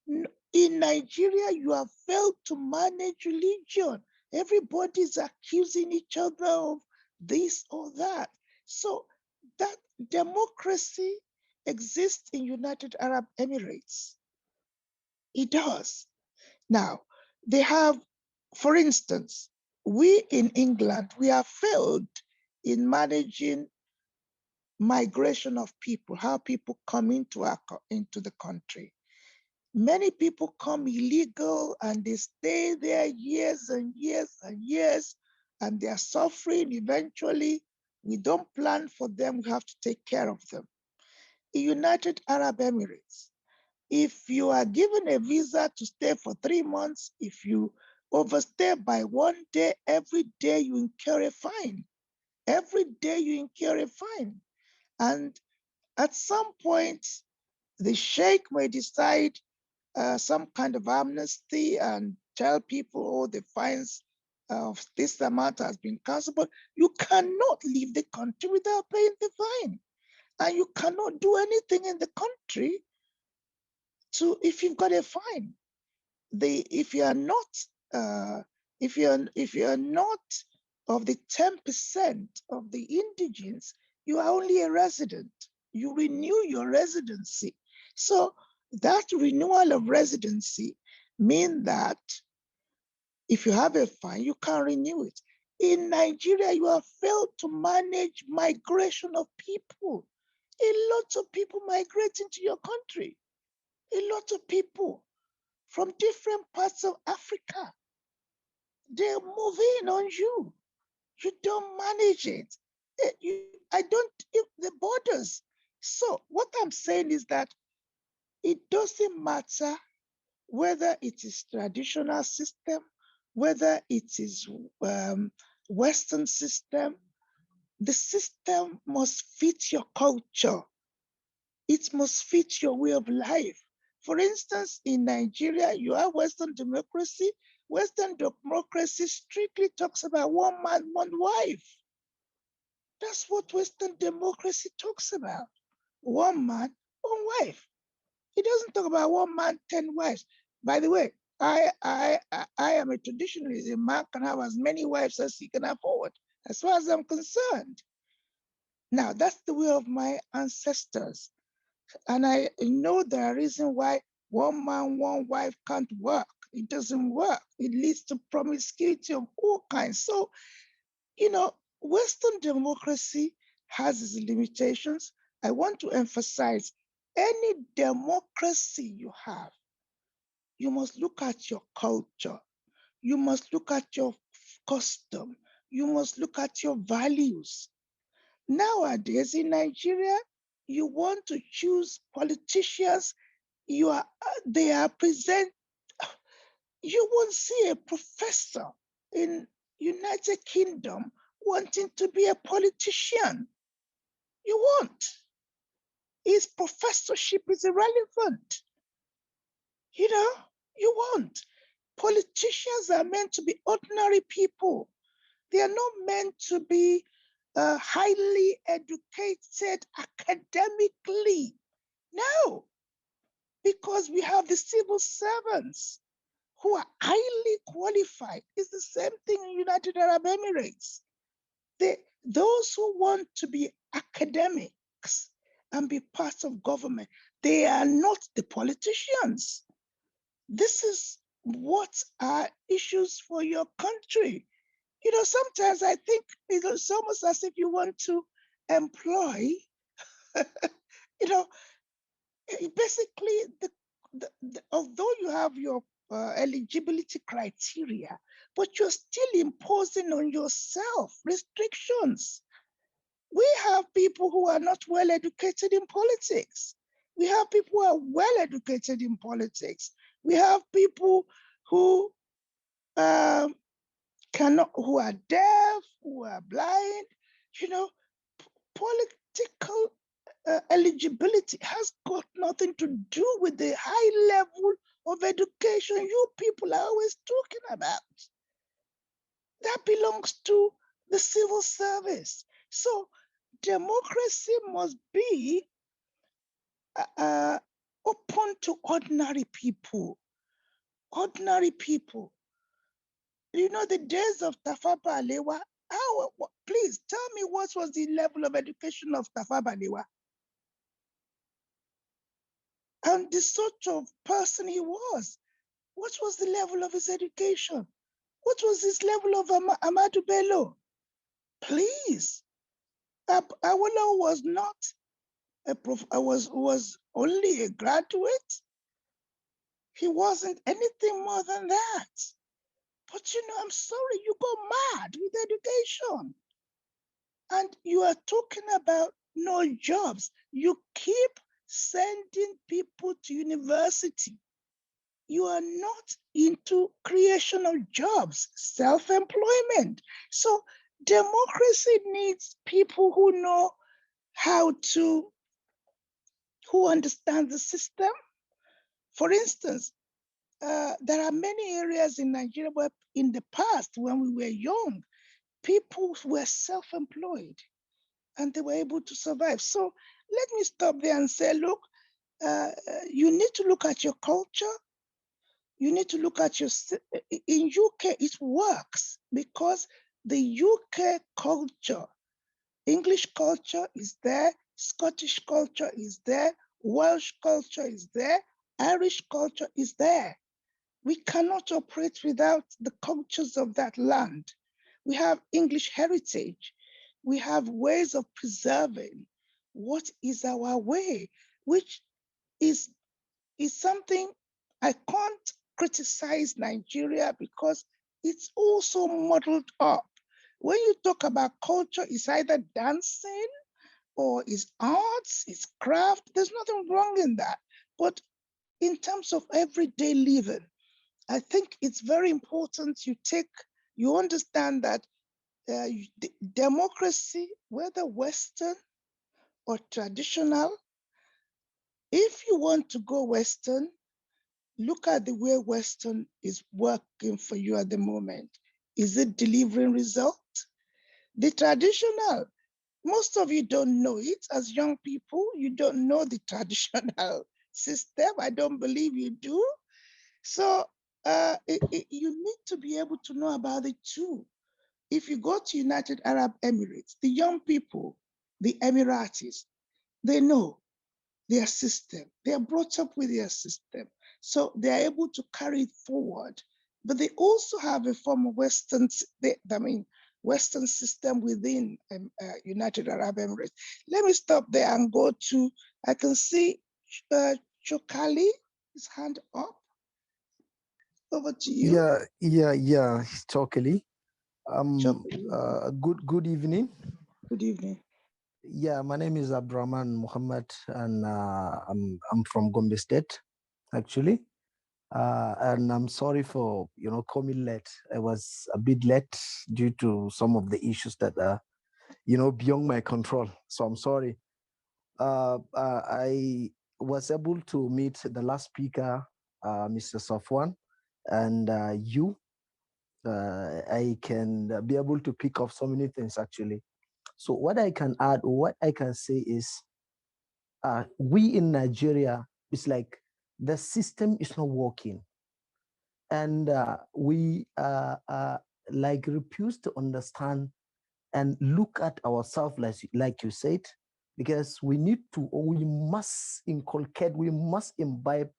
In Nigeria, you have failed to manage religion. Everybody's accusing each other of this or that. So that democracy exists in United Arab Emirates. It does. Now, they have, for instance, we in England, we have failed in managing migration of people, how people come into the country. Many people come illegal and they stay there years and years and years, and they are suffering. Eventually, we don't plan for them, we have to take care of them. In United Arab Emirates, if you are given a visa to stay for 3 months, if you overstay by 1 day, every day you incur a fine. Every day you incur a fine. And at some point, the sheikh may decide some kind of amnesty and tell people, oh, the fines of this amount has been cancelled, but you cannot leave the country without paying the fine. And you cannot do anything in the country if you've got a fine. If you are not of the 10% of the indigents, you are only a resident. You renew your residency. So that renewal of residency means that if you have a fine, you can't renew it. In Nigeria, you have failed to manage migration of people. A lot of people migrate into your country. A lot of people from different parts of Africa. They're moving on you. You don't manage it. I don't, the borders. So what I'm saying is that it doesn't matter whether it is traditional system, whether it is Western system, the system must fit your culture. It must fit your way of life. For instance, in Nigeria, you have Western democracy. Western democracy strictly talks about one man, one wife. That's what Western democracy talks about. One man, one wife. It doesn't talk about one man, 10 wives. By the way, I am a traditionalist. A man can have as many wives as he can afford, as far as I'm concerned. Now, that's the way of my ancestors. And I know there are reasons why one man, one wife can't work. It doesn't work. It leads to promiscuity of all kinds. So, you know, Western democracy has its limitations. I want to emphasize any democracy you have, you must look at your culture. You must look at your custom. You must look at your values. Nowadays in Nigeria, you want to choose politicians. They are present. You won't see a professor in United Kingdom wanting to be a politician. You won't. His professorship is irrelevant. You know, you won't. Politicians are meant to be ordinary people. They are not meant to be highly educated academically. No, because we have the civil servants who are highly qualified. It's the same thing in United Arab Emirates. Those who want to be academics and be part of government, they are not the politicians. This is what are issues for your country. You know, sometimes I think it's almost as if you want to employ, you know, basically, although you have your eligibility criteria, but you're still imposing on yourself restrictions. We have people who are not well educated in politics. We have people who are well educated in politics. We have people who who are deaf, who are blind. You know, political eligibility has got nothing to do with the high level of education you people are always talking about. That belongs to the civil service. So democracy must be open to ordinary people. Ordinary people. You know, the days of Tafa Balewa, please tell me what was the level of education of Tafa Balewa? And the sort of person he was. What was the level of his education? What was his level of Amadou Bello? Please. Awolowo was not was only a graduate. He wasn't anything more than that. But you know, I'm sorry, you go mad with education. And you are talking about no jobs. You keep sending people to university. You are not into creation of jobs, self-employment. So democracy needs people who know who understand the system. For instance, there are many areas in Nigeria where in the past, when we were young, people were self-employed and they were able to survive. So let me stop there and say, look, you need to look at your culture. You need to look at in UK, it works because the UK culture, English culture is there, Scottish culture is there, Welsh culture is there, Irish culture is there. We cannot operate without the cultures of that land. We have English heritage. We have ways of preserving what is our way, which is something I can't criticize Nigeria because it's also modeled up. When you talk about culture, it's either dancing or it's arts, it's craft. There's nothing wrong in that. But in terms of everyday living, I think it's very important you understand that democracy, whether Western or traditional, if you want to go Western, look at the way Western is working for you at the moment. Is it delivering results? The traditional, most of you don't know it as young people. You don't know the traditional system. I don't believe you do. So you need to be able to know about it too. If you go to United Arab Emirates, the young people, the Emiratis, they know their system. They are brought up with their system. So they are able to carry it forward. But they also have a form of Western system within United Arab Emirates. Let me stop there and go to, I can see Chokali, his hand up. Over to you. Yeah, totally. Chokali. Good evening. Good evening. Yeah, my name is Abdurrahman Muhammad, and I'm from Gombe State, actually. And I'm sorry for coming late. I was a bit late due to some of the issues that are beyond my control. So I'm sorry. I was able to meet the last speaker, Mr. Safwan, and you. I can be able to pick up so many things actually. So what I can add, or what I can say is, we in Nigeria, it's like the system is not working, and we like refuse to understand and look at ourselves, like you said, because we need to, or we must inculcate, we must imbibe,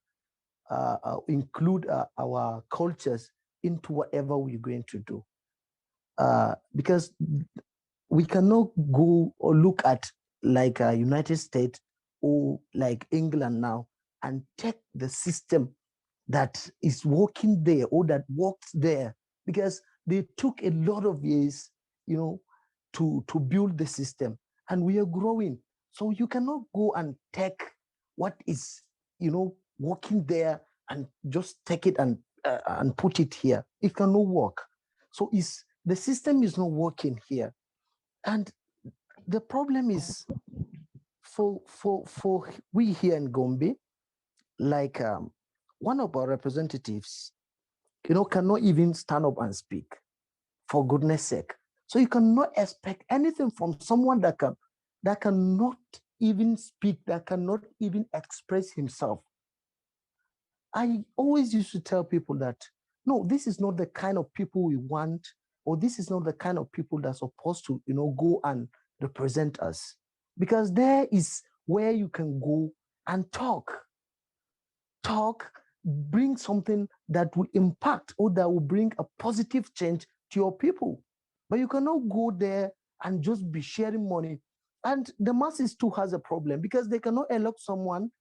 include our cultures into whatever we're going to do. Because we cannot go or look at like United States or like England now and take the system that is working there or that works there, because they took a lot of years, to build the system, and we are growing. So you cannot go and take what is, working there and just take it and put it here. It cannot work. So the system is not working here. And the problem is for we here in Gombe, like one of our representatives, cannot even stand up and speak, for goodness sake. So you cannot expect anything from someone that cannot even speak, that cannot even express himself. I always used to tell people that, no, this is not the kind of people we want, or this is not the kind of people that's supposed to, go and represent us. Because there is where you can go and talk, bring something that will impact or that will bring a positive change to your people. But you cannot go there and just be sharing money. And the masses too has a problem, because they cannot elect someone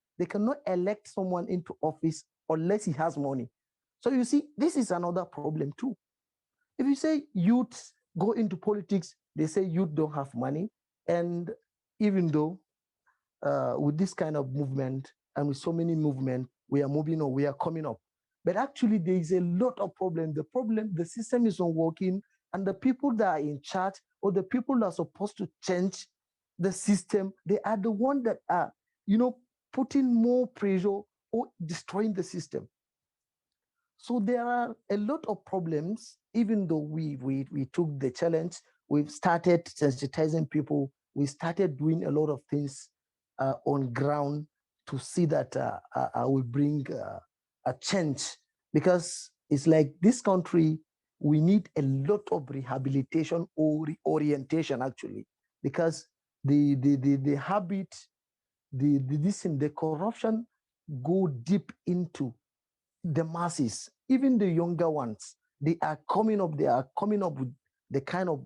into office unless he has money. So you see, this is another problem too. If you say youth go into politics, they say youth don't have money. And even though with this kind of movement and with so many movements, we are moving on, we are coming up. But actually, there is a lot of problem. The system is not working, and the people that are in charge, or the people that are supposed to change the system, they are the ones that are, putting more pressure or destroying the system. So there are a lot of problems, even though we took the challenge, we've started sensitizing people, we started doing a lot of things on ground to see that will bring a change. Because it's like this country, we need a lot of rehabilitation or reorientation actually, because the habit, the corruption go deep into the masses, even the younger ones. They are coming up with the kind of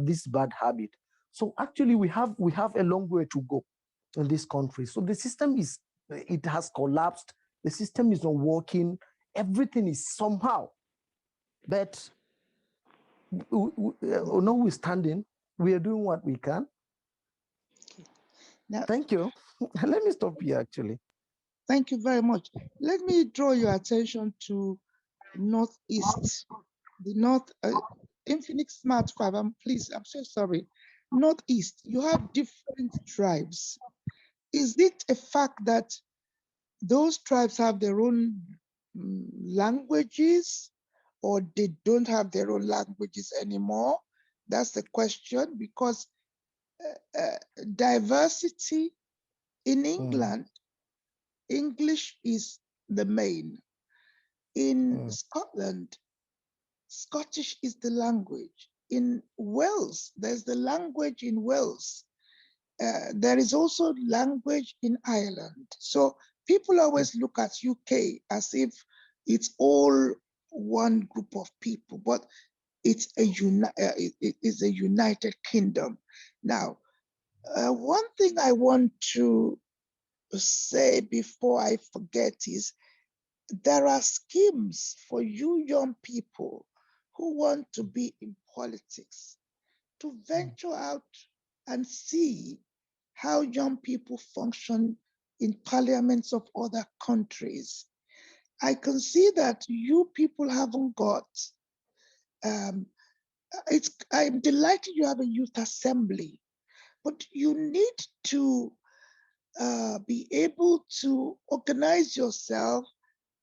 this bad habit. So actually we have a long way to go in this country. So the system it has collapsed. The system is not working. Everything is somehow. But notwithstanding, we are doing what we can. Now, Thank you. Let me stop here, actually. thank you very much. Let me draw your attention to Northeast, the North, Infinix Smart 5, please, I'm so sorry. Northeast, you have different tribes. Is it a fact that those tribes have their own languages, or they don't have their own languages anymore? That's the question, because diversity in England, English is the main. In Scotland, Scottish is the language. In Wales, there's the language in Wales. There is also language in Ireland. So people always look at UK as if it's all one group of people, but it's a United Kingdom. Now, one thing I want to say before I forget is there are schemes for you young people who want to be in politics to venture out and see how young people function in parliaments of other countries. I can see that you people haven't got, I'm delighted you have a youth assembly, but you need to be able to organize yourself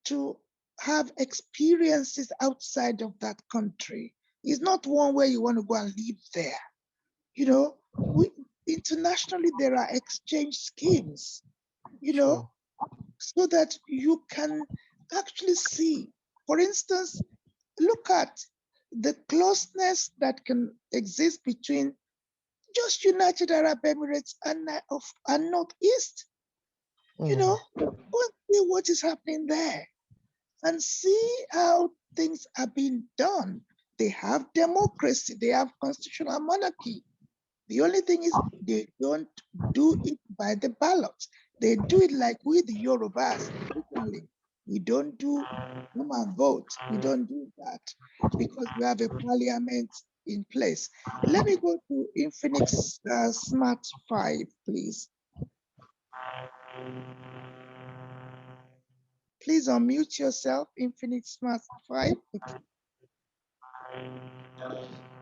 to have experiences outside of that country. It's not one where you want to go and live there. You know, internationally, there are exchange schemes, you know, so that you can actually see. For instance, look at the closeness that can exist between just United Arab Emirates and Northeast. You know, go and see what is happening there and see how things are being done. They have democracy, they have constitutional monarchy. The only thing is they don't do it by the ballot. They do it like we, the Yorubas, traditionally. We don't do come and vote. We don't do that because we have a parliament in place. Let me go to Infinix Smart 5, please. Please unmute yourself, Infinix Smart 5. Okay.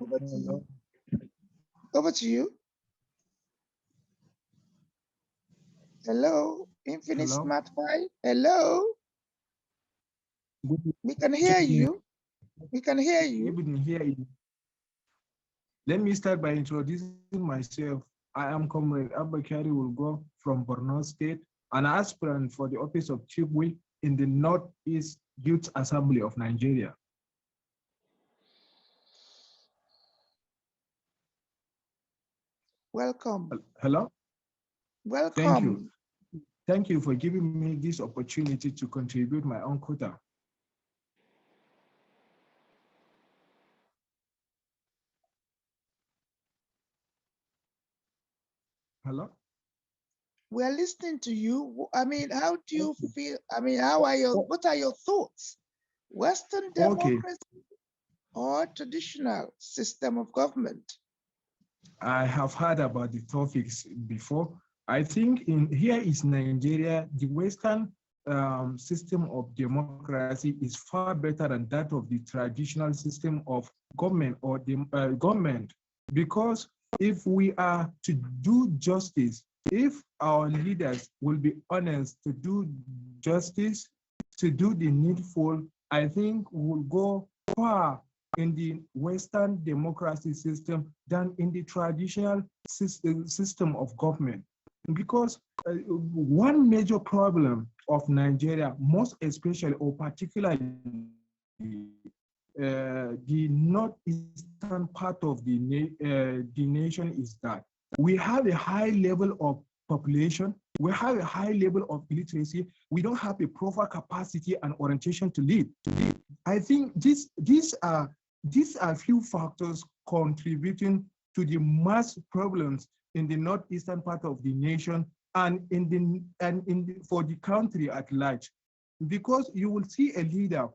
Over to you. Over to you. Hello, Infinix Smart 5. Hello. We can hear you. We can hear you. Good hear you. Let me start by introducing myself. I am Comrade Abakari Ulgo from Borno State, an aspirant for the office of Chief Whip in the Northeast Youth Assembly of Nigeria. Welcome. Hello? Welcome. Thank you. Thank you for giving me this opportunity to contribute my own quota. Hello? We're listening to you. I mean, how do you feel? I mean, what are your thoughts? Western democracy or traditional system of government? I have heard about the topics before. I think here is Nigeria, the Western system of democracy is far better than that of the traditional system of government or the government, because if we are to do justice, if our leaders will be honest to do justice, to do the needful, I think we'll go far in the Western democracy system than in the traditional system of government. Because one major problem of Nigeria, most especially or particularly the northeastern part of the nation, is that we have a high level of population, we have a high level of illiteracy, we don't have a proper capacity and orientation to lead. I think these are few factors contributing to the mass problems in the northeastern part of the nation and for the country at large. Because you will see a leader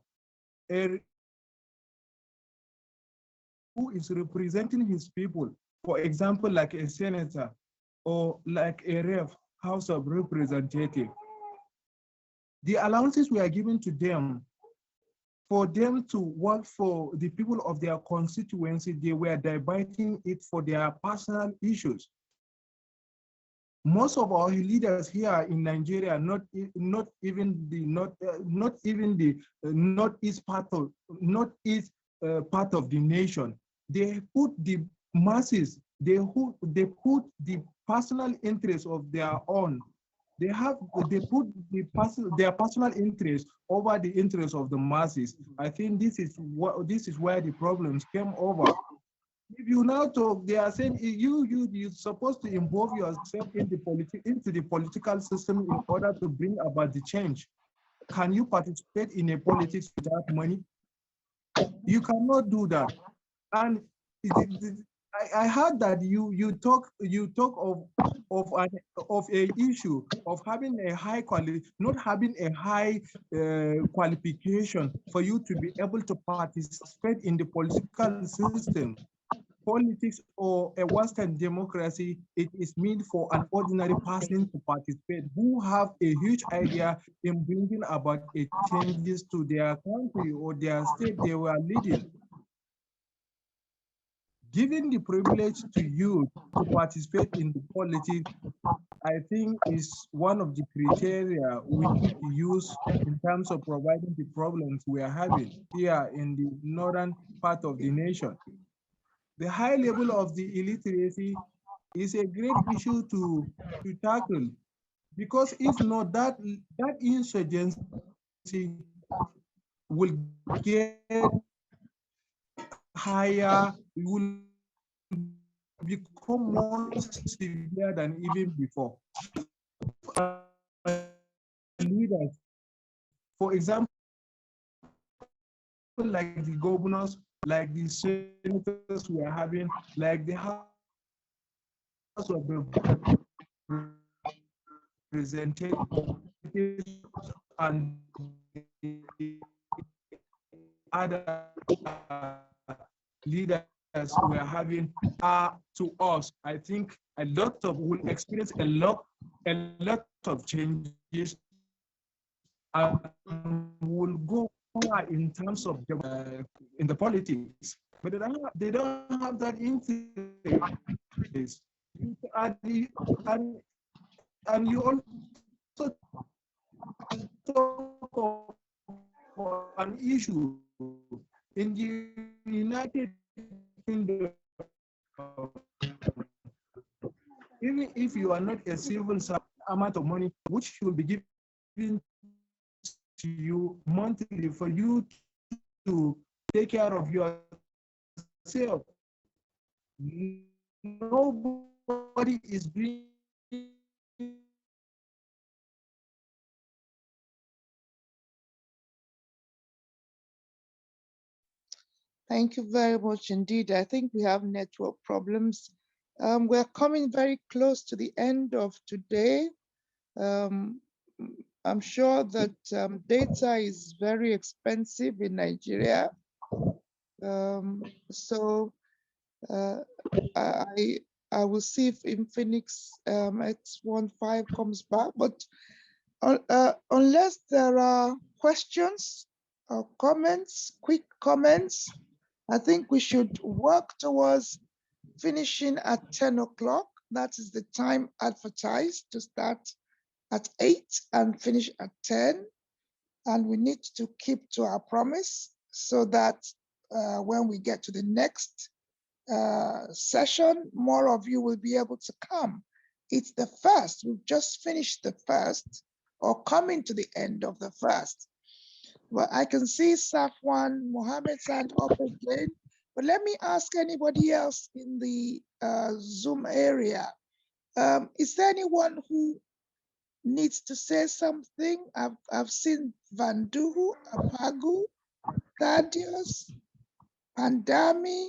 who is representing his people, for example, like a senator or like a rep, House of Representative, the allowances we are giving to them for them to work for the people of their constituency, they were diverting it for their personal issues. Most of our leaders here in Nigeria, not even the northeast part of the nation, they put the masses, they put the personal interests of their own. They put their personal interest over the interests of the masses. I think this is where the problems came over. If you now talk, they are saying you're supposed to involve yourself into the political system in order to bring about the change. Can you participate in a politics without money? You cannot do that. And I heard that you talk of a issue of having a high quality, not having a high qualification for you to be able to participate in the political system. Politics or a Western democracy, it is meant for an ordinary person to participate who have a huge idea in bringing about a changes to their country or their state they were leading. Giving the privilege to you to participate in the politics, I think is one of the criteria we need to use in terms of providing the problems we are having here in the northern part of the nation. The high level of the illiteracy is a great issue to tackle, because if not, that insurgency will get higher, it will become more severe than even before. Leaders, for example, like the governors, like the senators we are having, like the House of Representatives and the other leaders we are having are to us, I think a lot of will experience a lot of changes and will go far in terms of in the politics, but they don't have that interest. And you also talk of an issue in the United Kingdom. Even if you are not a civil servant, amount of money which should be given to you monthly for you to take care of yourself. Nobody is being. Thank you very much indeed. I think we have network problems. We're coming very close to the end of today. I'm sure that data is very expensive in Nigeria. So I will see if Infinix X15 comes back, but unless there are questions or comments, quick comments, I think we should work towards finishing at 10 o'clock. That is the time advertised, to start at 8 and finish at 10. And we need to keep to our promise so that when we get to the next session, more of you will be able to come. It's the first, we've just finished the first, or coming to the end of the first. Well, I can see Safwan Mohammed's hand up again, but let me ask anybody else in the Zoom area. Is there anyone who needs to say something? I've seen Vanduhu, Apagu, Thaddeus, Pandami.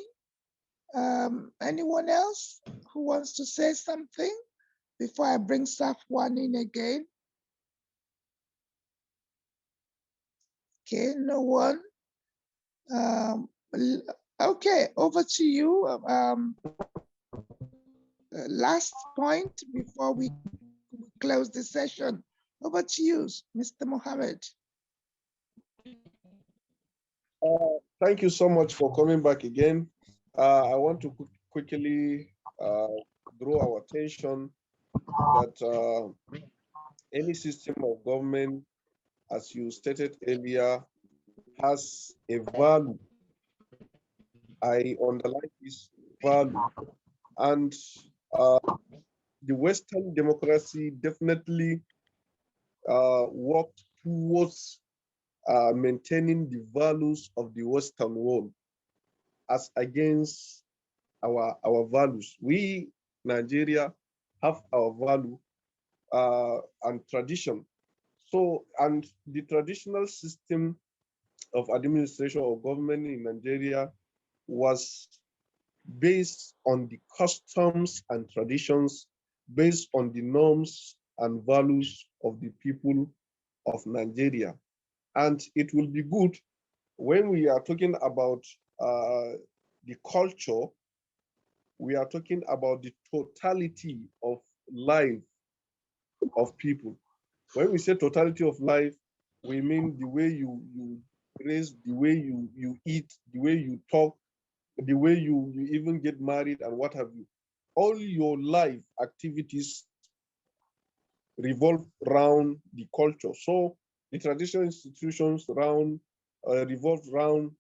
Anyone else who wants to say something before I bring Safwan in again? Okay, no one. Okay, over to you. Last point before we close the session. Over to you, Mr. Mohammed. Thank you so much for coming back again. I want to quickly draw our attention that any system of government, as you stated earlier, has a value. I underline this value. And the Western democracy definitely worked towards maintaining the values of the Western world as against our values. We, Nigeria, have our value and tradition. So, and the traditional system of administration or government in Nigeria was based on the customs and traditions, based on the norms and values of the people of Nigeria. And it will be good when we are talking about the culture, we are talking about the totality of life of people. When we say totality of life, we mean the way you raise, the way you eat, the way you talk, the way you even get married and what have you. All your life activities revolve around the culture. So the traditional institutions revolve around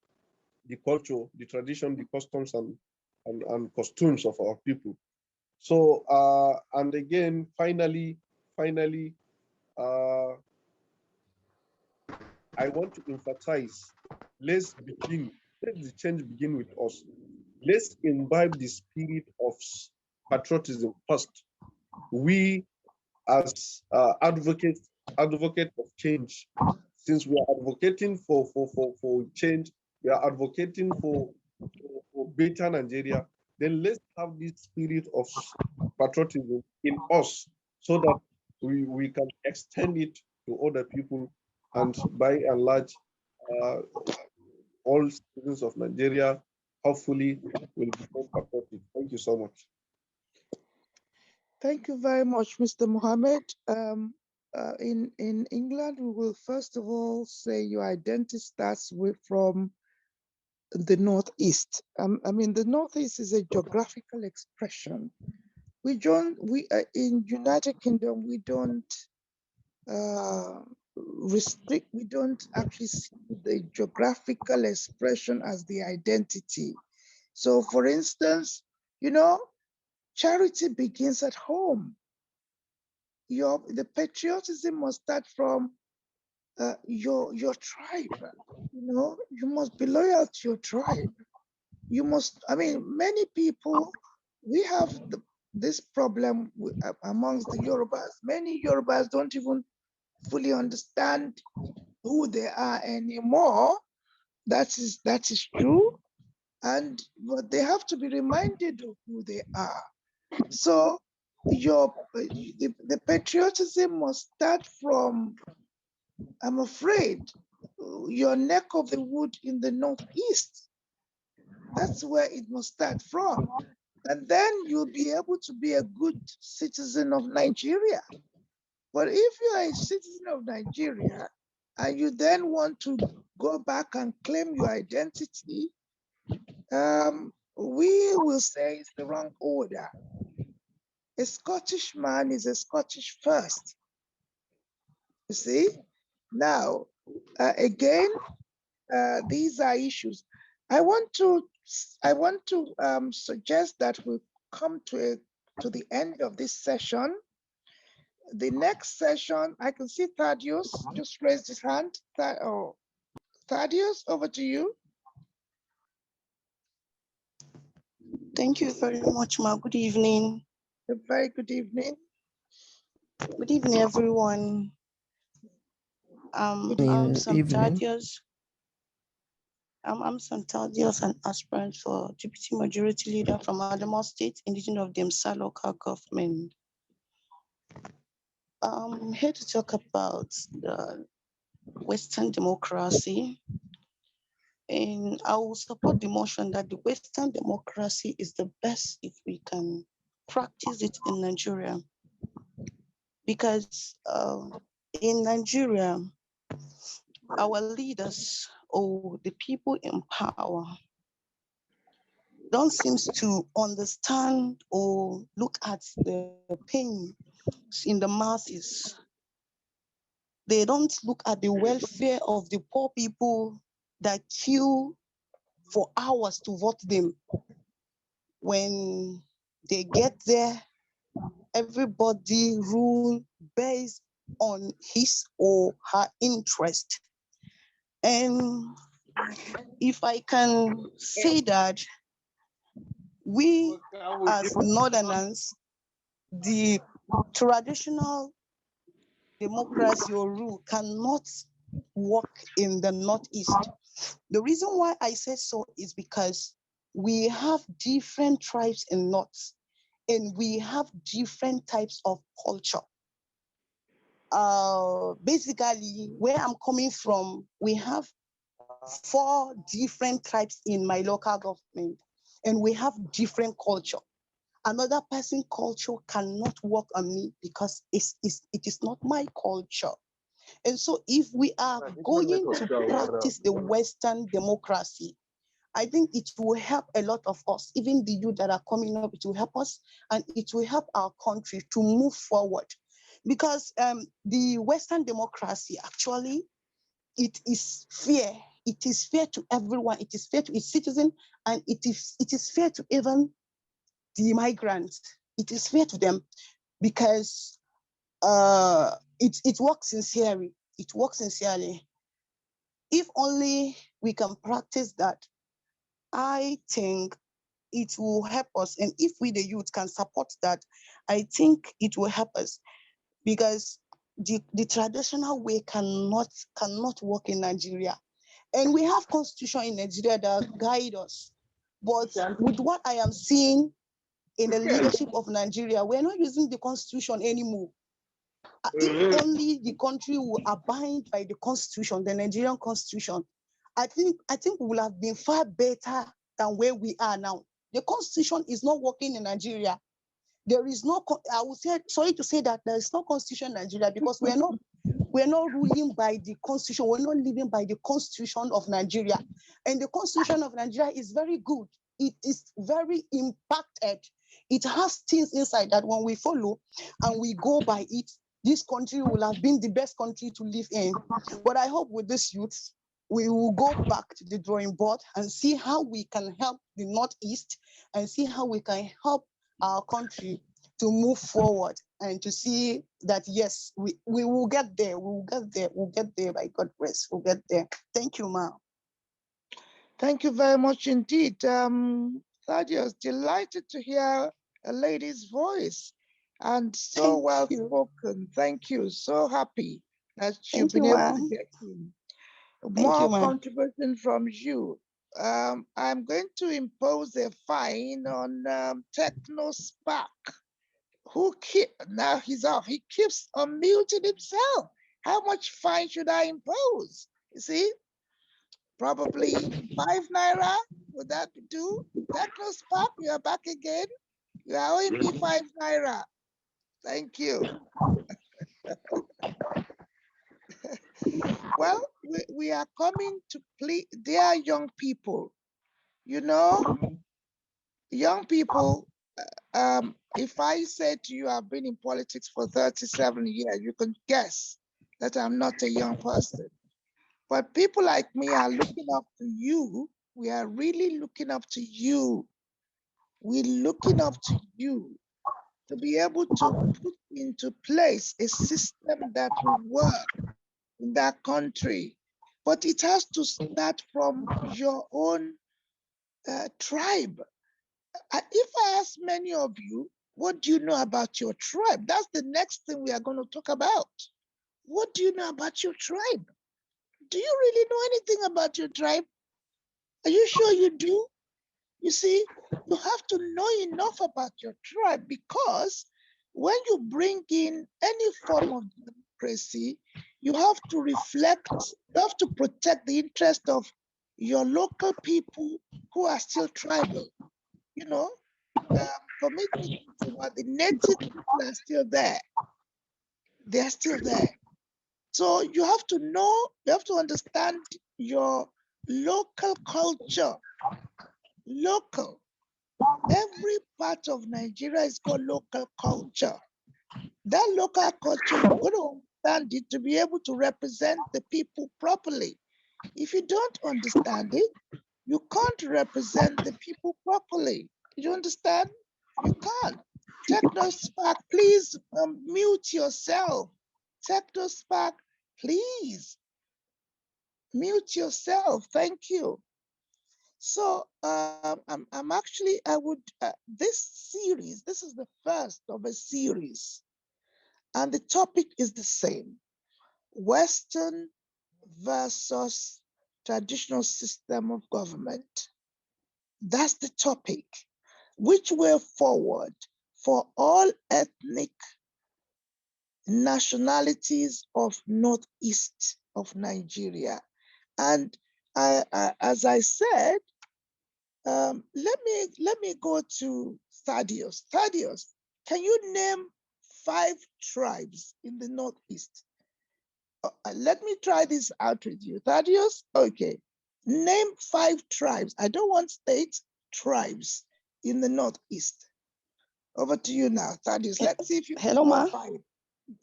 the culture, the tradition, the customs and costumes of our people. So and again, finally, uh, I want to emphasize, let the change begin with us. Let's imbibe the spirit of patriotism first. We as advocates of change, since we are advocating for change, we are advocating for better Nigeria, then let's have this spirit of patriotism in us so that we can extend it to other people, and by and large, all citizens of Nigeria hopefully will become patriotic. Thank you so much. Thank you very much, Mr. Mohammed. In England, we will first of all say your identity starts from the Northeast. I mean, the Northeast is a geographical expression. We in United Kingdom, we don't restrict, we don't actually see the geographical expression as the identity. So for instance, charity begins at home. The patriotism must start from your tribe. You must be loyal to your tribe. You must, I mean, many people, we have this problem amongst the Yorubas. Many Yorubas don't even fully understand who they are anymore. That is true. But they have to be reminded of who they are. So the patriotism must start from, I'm afraid, your neck of the wood in the Northeast. That's where it must start from. And then you'll be able to be a good citizen of Nigeria. But if you are a citizen of Nigeria and you then want to go back and claim your identity, we will say it's the wrong order. A Scottish man is a Scottish first. You see? Now, again, these are issues. I want to suggest that we come to the end of this session. The next session, I can see Thaddeus just raised his hand. Thaddeus, over to you. Thank you very much, Ma. Good evening. A very good evening. Good evening, everyone. I'm Sam Thaddeus. I'm Sam Thaddeus, an aspirant for Deputy Majority Leader from Adamawa State, indigenous of the Demsa local government. I'm here to talk about the Western democracy. And I will support the motion that the Western democracy is the best if we can practice it in Nigeria. Because in Nigeria, our leaders or the people in power don't seem to understand or look at the pain in the masses. They don't look at the welfare of the poor people that queue for hours to vote them. When they get there, everybody rule based on his or her interest. And if I can say that we as Northerners, the traditional democracy or rule cannot work in the Northeast. The reason why I say so is because we have different tribes in North and we have different types of culture. Basically, where I'm coming from, we have 4 different tribes in my local government, and we have different culture. Another person's culture cannot work on me because it is not my culture. And so if we are going to practice the Western democracy, I think it will help a lot of us, even the youth that are coming up, it will help us and it will help our country to move forward. Because the Western democracy, actually, it is fair. It is fair to everyone. It is fair to its citizens, and it is fair to even the migrants. It is fair to them because it works sincerely. It works sincerely. If only we can practice that, I think it will help us. And if we, the youth, can support that, I think it will help us because the traditional way cannot work in Nigeria. And we have constitution in Nigeria that guide us. But with what I am seeing in the leadership of Nigeria, we're not using the constitution anymore. If only the country will abide by the constitution, the Nigerian constitution, I think we will have been far better than where we are now. The constitution is not working in Nigeria. There is no, I would say, sorry to say that there is no constitution in Nigeria because we're not ruling by the constitution. We're not living by the constitution of Nigeria. And the constitution of Nigeria is very good. It is very impacted. It has things inside that when we follow and we go by it, this country will have been the best country to live in. But I hope with this youth, we will go back to the drawing board and see how we can help the Northeast and see how we can help our country to move forward and to see that, yes, we will get there. We'll get there by God's grace. We'll get there. Thank you, ma'am. Thank you very much indeed. Thaddeus, delighted to hear a lady's voice and so well spoken. Thank you. So happy that you've been able to get in. More contribution from you. I'm going to impose a fine on TechnoSpark. Now he's off. He keeps unmuting himself. How much fine should I impose? You see? Probably 5 naira. Would that do? TechnoSpark, you are back again. You are owing me 5 naira. Thank you. Well, we are coming to play, dear young people. You know, young people, if I say to you, I've been in politics for 37 years, you can guess that I'm not a young person. But people like me are looking up to you. We are really looking up to you. We're looking up to you to be able to put into place a system that will work in that country. But it has to start from your own tribe. If I ask many of you, what do you know about your tribe? That's the next thing we are going to talk about. What do you know about your tribe? Do you really know anything about your tribe? Are you sure you do? You see, you have to know enough about your tribe because when you bring in any form of democracy, you have to reflect, you have to protect the interest of your local people who are still tribal. You know, commitment toward the native people are still there. They are still there. So you have to know, you have to understand your local culture. Local. Every part of Nigeria is called local culture. That local culture, you're going to understand it to be able to represent the people properly. If you don't understand it, you can't represent the people properly. You understand? You can't. TechnoSpark, please mute yourself. TechnoSpark, please mute yourself. Thank you. So I'm actually, I would, this series, this is the first of a series, and the topic is the same: Western versus traditional system of government. That's the topic. Which way forward for all ethnic nationalities of Northeast of Nigeria? And as I said, let me go to Thaddeus. Thaddeus, can you name 5 tribes in the Northeast? Let me try this out with you. Thaddeus, okay. Name 5 tribes. I don't want states, tribes in the Northeast. Over to you now, Thaddeus. Let's see if you Hello, know ma. 5.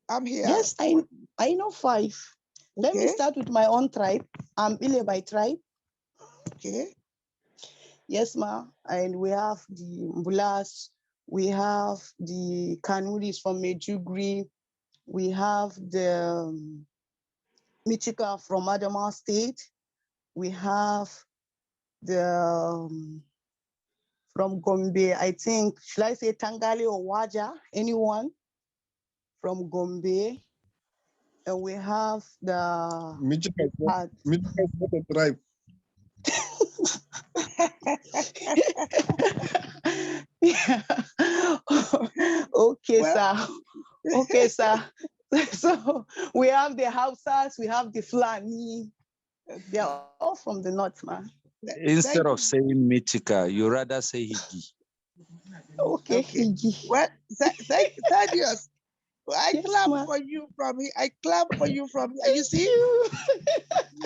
I'm here. Yes, I know 5. Let me start with my own tribe. I'm Ile by tribe. Okay. Yes, ma. And we have the Mbulas, we have the Kanuris from Medjugorje, we have the Michika from Adamawa State, we have the from Gombe, I think, should I say Tangali or Waja? Anyone from Gombe? And we have the Michika is not a tribe. Yeah. Okay, sir. Okay, sir. So we have the Hausas, we have the Fulani. They are all from the north, man. Instead of saying Michika, you rather say Higi. Okay, Higi. Well, Thaddeus, I Yes, clap ma. for you from here. I clap for you from here. You see, you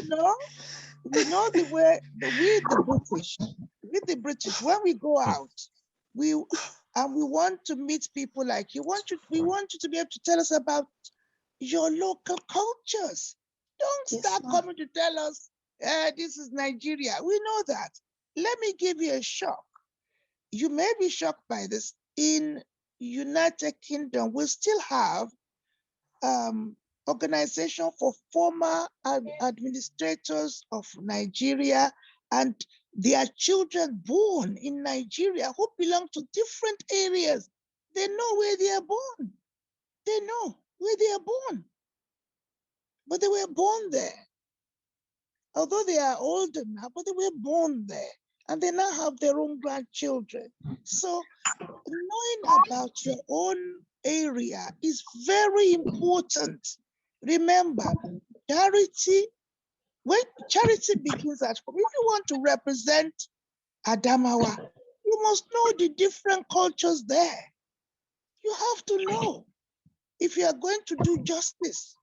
know, we know the way we the British, when we go out, we want to meet people like you. We want you to be able to tell us about your local cultures. Don't start coming to tell us, this is Nigeria. We know that. Let me give you a shock. You may be shocked by this. In United Kingdom, we still have organization for former administrators of Nigeria and their children born in Nigeria who belong to different areas. They know where they are born. They know where they are born. But they were born there. Although they are older now, but they were born there. And they now have their own grandchildren. So knowing about your own area is very important. Remember, charity, when charity begins at home, if you want to represent Adamawa, you must know the different cultures there. You have to know if you are going to do justice,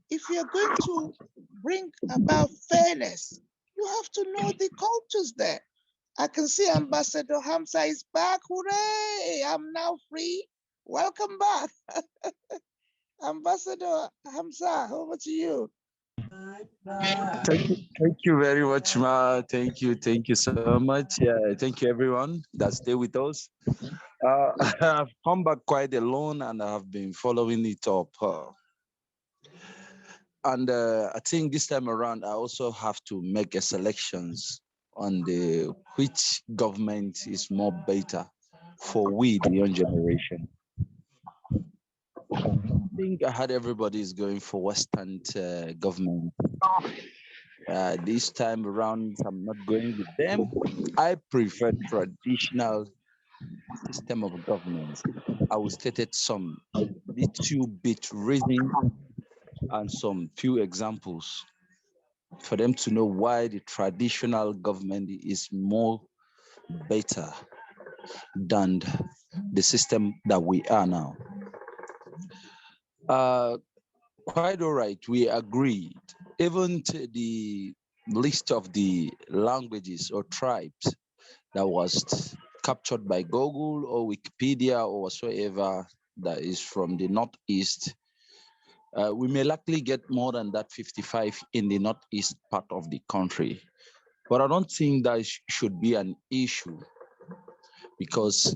if you are going to bring about fairness, you have to know the cultures there. I can see Ambassador Hamza is back. Hooray! I'm now free. Welcome back. Ambassador Hamza, over to you. Thank you very much, Ma. Thank you so much. Yeah, thank you everyone that stay with us. I've come back quite alone and I've been following it up. And I think this time around, I also have to make a selections on the which government is more better for we, the young generation. I think I heard everybody is going for Western government. This time around, I'm not going with them. I prefer traditional system of governance. I will state it some little bit reason and some few examples. for them to know why the traditional government is more better than the system that we are now. Quite all right, we agreed. Even the list of the languages or tribes that was captured by Google or Wikipedia or whatsoever that is from the Northeast, we may likely get more than that 55 in the Northeast part of the country. But I don't think that should be an issue, because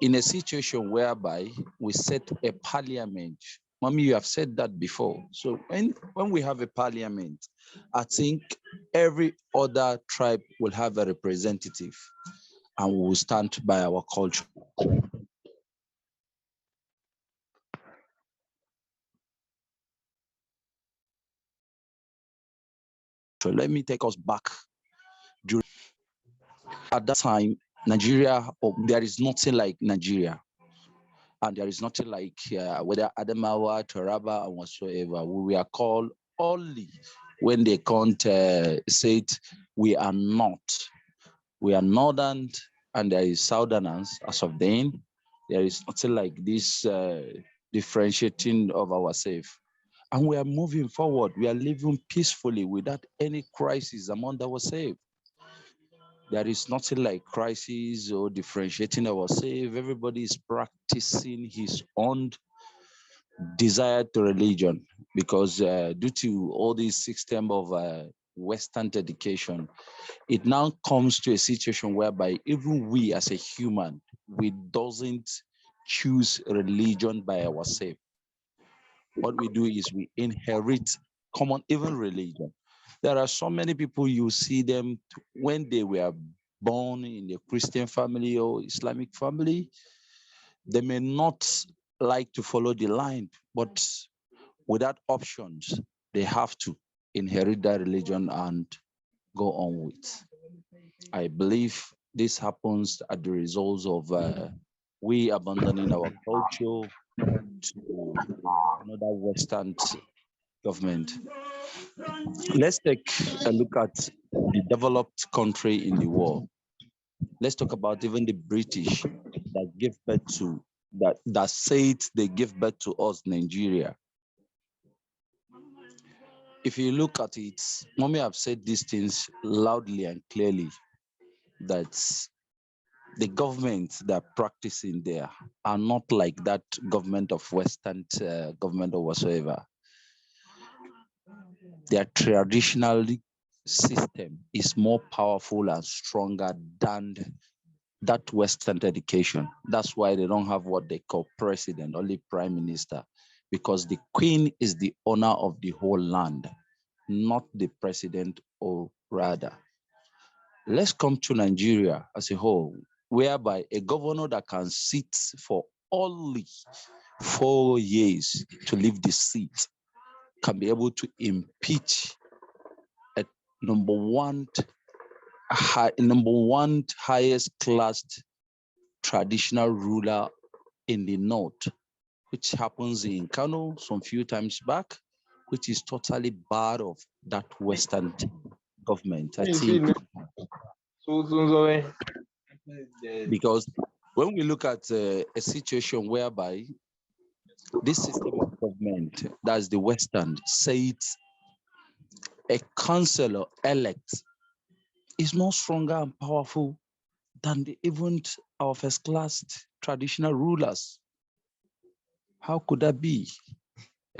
in a situation whereby we set a parliament, Mommy, you have said that before. So when we have a parliament, I think every other tribe will have a representative and we will stand by our culture. So let me take us back. At that time, Nigeria, there is nothing like Nigeria. And there is nothing like whether Adamawa, Taraba, and whatsoever. We are called only when they can't say it, we are not. We are northern and there is southerners as of then. There is nothing like this differentiating of ourselves. And we are moving forward. We are living peacefully without any crisis among ourselves. There is nothing like crisis or differentiating ourselves. Everybody is practicing his own desired religion, because due to all this system of Western education, it now comes to a situation whereby even we as a human, we doesn't choose religion by ourselves. What we do is we inherit common, even religion. There are so many people, you see them when they were born in a Christian family or Islamic family, they may not like to follow the line, but without options, they have to inherit that religion and go on with. I believe this happens as the result of we abandoning our culture to another Western government. Let's take a look at the developed country in the world. Let's talk about even the British that give birth to, that said they give birth to us, Nigeria. If you look at it, Mommy have said these things loudly and clearly, that the government that are practicing there are not like that government of Western government or whatsoever. Their traditional system is more powerful and stronger than that Western education. That's why they don't have what they call president, only prime minister, because the queen is the owner of the whole land, not the president, or rather. Let's come to Nigeria as a whole, whereby a governor that can sit for only 4 years to leave the seat can be able to impeach a number one highest classed traditional ruler in the north, which happens in Kano some few times back, which is totally bad of that Western government. I think because when we look at a situation whereby this system of government, that's the Western, says a councillor elect is more stronger and powerful than even our first class traditional rulers. How could that be?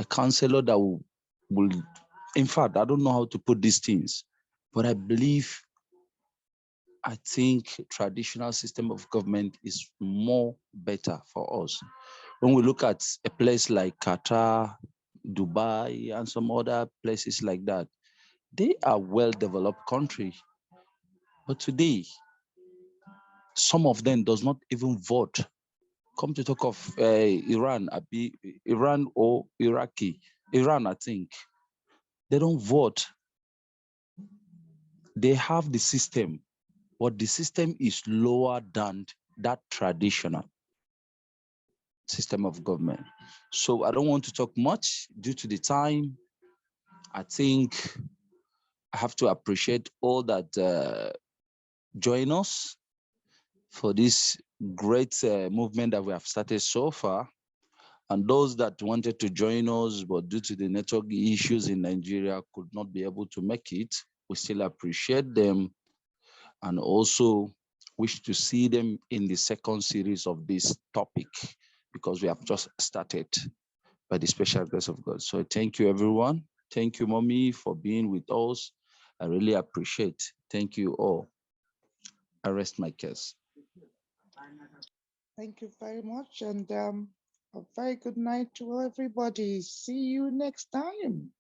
A councillor that will, in fact, I don't know how to put these things, but I think traditional system of government is more better for us. When we look at a place like Qatar, Dubai, and some other places like that, they are well-developed country. But today, some of them does not even vote. Come to talk of Iran or Iraqi, Iran, I think. They don't vote. They have the system, but the system is lower than that traditional system of government. So I don't want to talk much due to the time. I think I have to appreciate all that join us for this great movement that we have started so far. And those that wanted to join us, but due to the network issues in Nigeria, could not be able to make it. We still appreciate them and also wish to see them in the second series of this topic because we have just started by the special grace of God. So thank you, everyone. Thank you, Mommy, for being with us. I really appreciate. Thank you all. I rest my case. Thank you very much, and a very good night to everybody. See you next time.